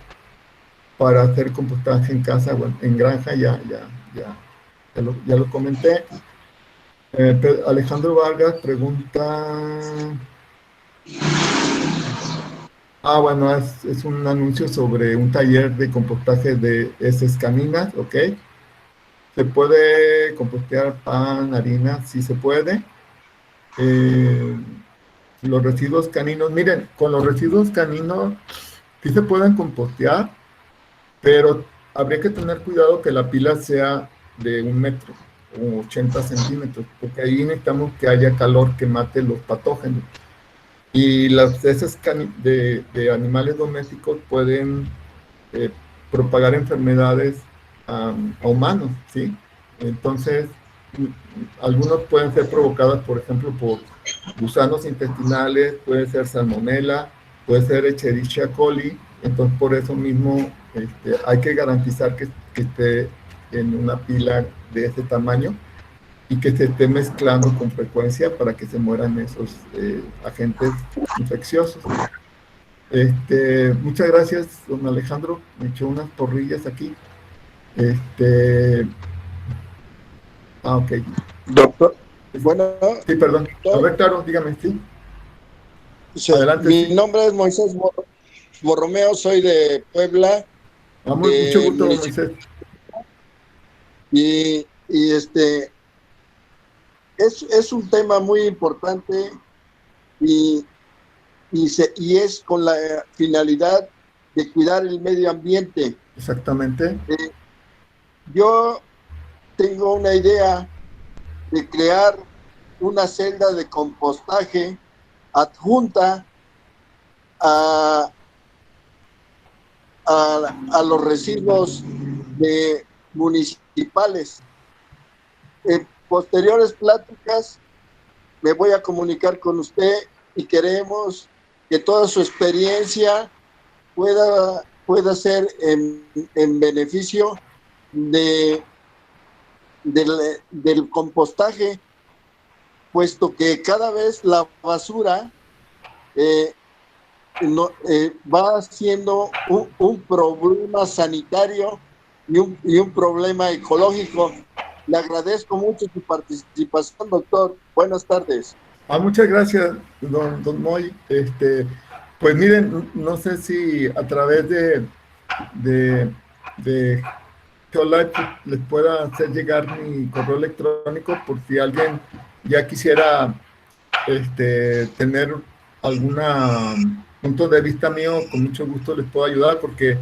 para hacer compostaje en casa o en granja? Ya lo comenté. Alejandro Vargas pregunta... bueno, es un anuncio sobre un taller de compostaje de heces caninas, ¿ok? ¿Se puede compostear pan, harina? Sí se puede. Los residuos caninos, miren, con los residuos caninos sí se pueden compostear, pero habría que tener cuidado que la pila sea de 1 metro o 80 centímetros, porque ahí necesitamos que haya calor que mate los patógenos. Y las heces de animales domésticos pueden propagar enfermedades a humanos, ¿sí? Entonces, algunos pueden ser provocadas, por ejemplo, por gusanos intestinales, puede ser salmonela, puede ser Escherichia coli. Entonces, por eso mismo hay que garantizar que esté en una pila de ese tamaño y que se esté mezclando con frecuencia para que se mueran esos agentes infecciosos. Muchas gracias, don Alejandro. Me echó unas porrillas aquí. Ok. Doctor, bueno. Sí, perdón. Doctor, A ver, claro, dígame, sí. Adelante. Mi nombre es Moisés Borromeo, soy de Puebla. Mucho gusto, Moisés. Y es un tema muy importante y es con la finalidad de cuidar el medio ambiente. Exactamente. Yo tengo una idea de crear una celda de compostaje adjunta a los residuos municipales. En posteriores pláticas me voy a comunicar con usted y queremos que toda su experiencia pueda ser en beneficio del compostaje, puesto que cada vez la basura va siendo un problema sanitario y un problema ecológico. Le agradezco mucho su participación, doctor. Buenas tardes. Muchas gracias, don Moy. Pues miren, no sé si a través de Geolife les pueda hacer llegar mi correo electrónico por si alguien ya quisiera tener algún punto de vista mío, con mucho gusto les puedo ayudar, porque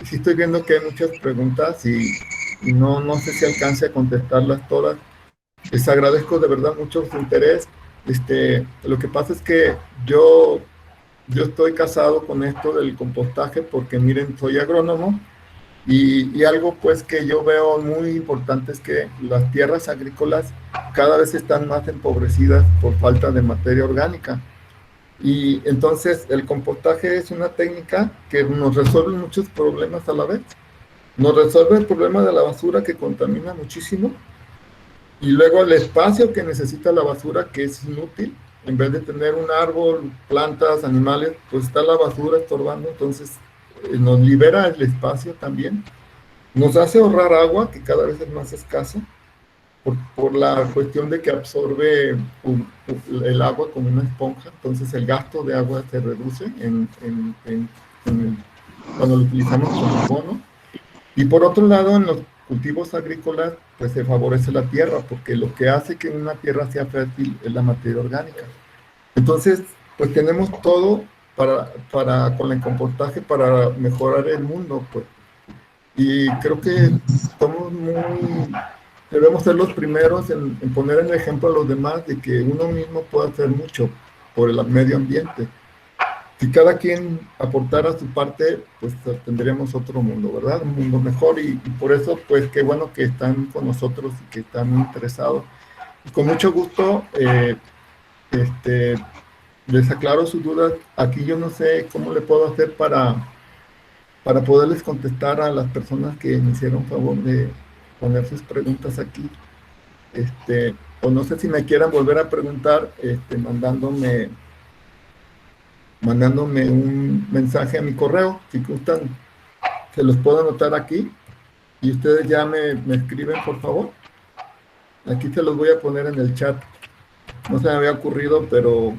sí estoy viendo que hay muchas preguntas y no sé si alcance a contestarlas todas. Les agradezco de verdad mucho su interés. Lo que pasa es que yo estoy casado con esto del compostaje porque miren, soy agrónomo y algo pues que yo veo muy importante es que las tierras agrícolas cada vez están más empobrecidas por falta de materia orgánica. Y entonces el compostaje es una técnica que nos resuelve muchos problemas a la vez. Nos resuelve el problema de la basura que contamina muchísimo, y luego el espacio que necesita la basura, que es inútil. En vez de tener un árbol, plantas, animales, pues está la basura estorbando. Entonces nos libera el espacio también. Nos hace ahorrar agua, que cada vez es más escasa, por la cuestión de que absorbe el agua como una esponja. Entonces el gasto de agua se reduce cuando lo utilizamos como abono. Y por otro lado, en los cultivos agrícolas, pues se favorece la tierra, porque lo que hace que una tierra sea fértil es la materia orgánica. Entonces, pues tenemos todo con el compostaje para mejorar el mundo, pues. Y creo que debemos ser los primeros en poner en ejemplo a los demás de que uno mismo puede hacer mucho por el medio ambiente. Si cada quien aportara su parte, pues tendríamos otro mundo, ¿verdad? Un mundo mejor, y por eso, pues, qué bueno que están con nosotros y que están muy interesados. Y con mucho gusto, les aclaro sus dudas. Aquí yo no sé cómo le puedo hacer para poderles contestar a las personas que me hicieron favor de poner sus preguntas aquí. O no sé si me quieran volver a preguntar, mandándome un mensaje a mi correo. Si gustan, se los puedo anotar aquí y ustedes ya me escriben, por favor. Aquí se los voy a poner en el chat. No se me había ocurrido, pero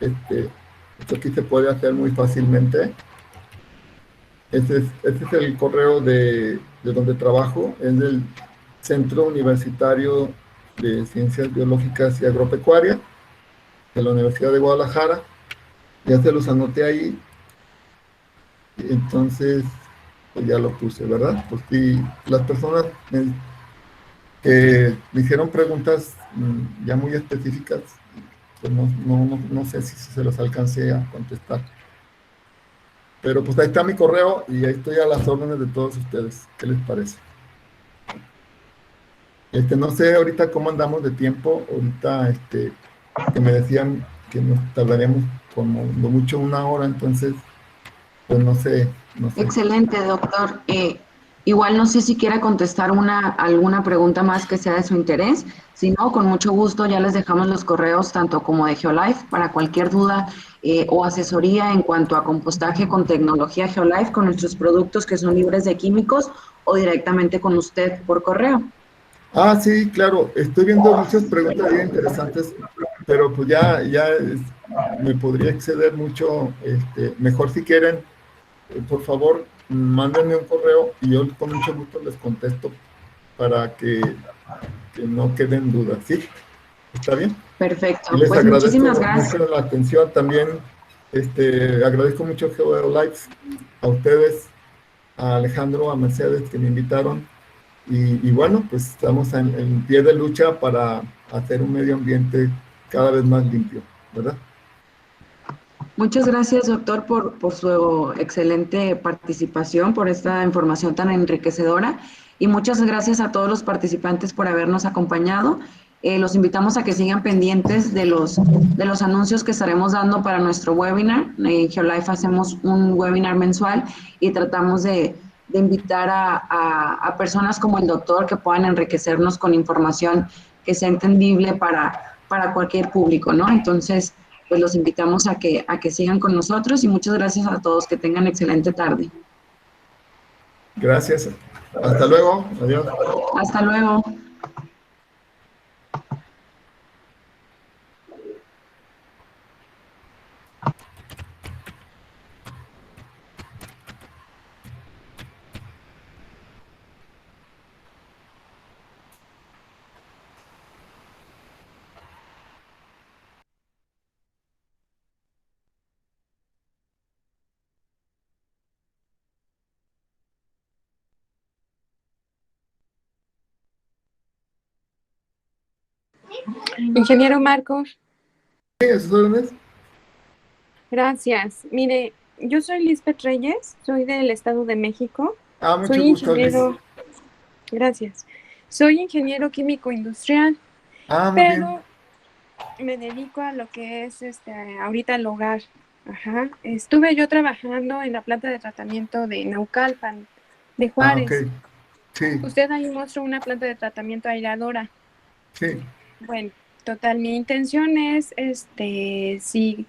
esto aquí se puede hacer muy fácilmente. Este es el correo de donde trabajo, es del Centro Universitario de Ciencias Biológicas y Agropecuarias de la Universidad de Guadalajara. Ya se los anoté ahí. Entonces, pues ya lo puse, ¿verdad? Pues sí, las personas que me hicieron preguntas ya muy específicas, pues no sé si se los alcancé a contestar. Pero pues ahí está mi correo y ahí estoy a las órdenes de todos ustedes. ¿Qué les parece? No sé ahorita cómo andamos de tiempo. Ahorita que me decían que nos tardaríamos como lo mucho 1 hora, entonces pues no sé. Excelente, doctor. Igual no sé si quiera contestar alguna pregunta más que sea de su interés. Si no, con mucho gusto ya les dejamos los correos tanto como de Geolife para cualquier duda o asesoría en cuanto a compostaje con tecnología Geolife, con nuestros productos que son libres de químicos o directamente con usted por correo. Ah, sí, claro. Estoy viendo muchas preguntas bien interesantes, pero pues ya me podría exceder mucho. Mejor si quieren, por favor, mándenme un correo y yo con mucho gusto les contesto para que no queden dudas. ¿Sí? ¿Está bien? Perfecto. Y les Pues muchísimas agradezco gracias. mucho la atención. También agradezco mucho a GeoLife, a ustedes, a Alejandro, a Mercedes que me invitaron. Y bueno, pues estamos en pie de lucha para hacer un medio ambiente cada vez más limpio, ¿verdad? Muchas gracias, doctor, por su excelente participación, por esta información tan enriquecedora y muchas gracias a todos los participantes por habernos acompañado. Los invitamos a que sigan pendientes de los anuncios que estaremos dando para nuestro webinar. En Geolife hacemos un webinar mensual y tratamos de invitar a personas como el doctor que puedan enriquecernos con información que sea entendible para cualquier público, ¿no? Entonces, pues los invitamos a que sigan con nosotros y muchas gracias a todos. Que tengan excelente tarde. Gracias. Hasta luego. Adiós. Hasta luego. Ingeniero Marcos, Sí, a sus órdenes. gracias. Mire, yo soy Lisbeth Reyes, soy del Estado de México. Ah, mucho Soy gusto, Liz. ingeniero, gracias. Soy ingeniero químico industrial, Ah, muy bien. pero me dedico a lo que es ahorita el hogar. Ajá. Estuve yo trabajando en la planta de tratamiento de Naucalpan, de Ah, ok. Juárez. Sí, Usted ahí mostró una planta de tratamiento aireadora. sí. Bueno, total, mi intención es, si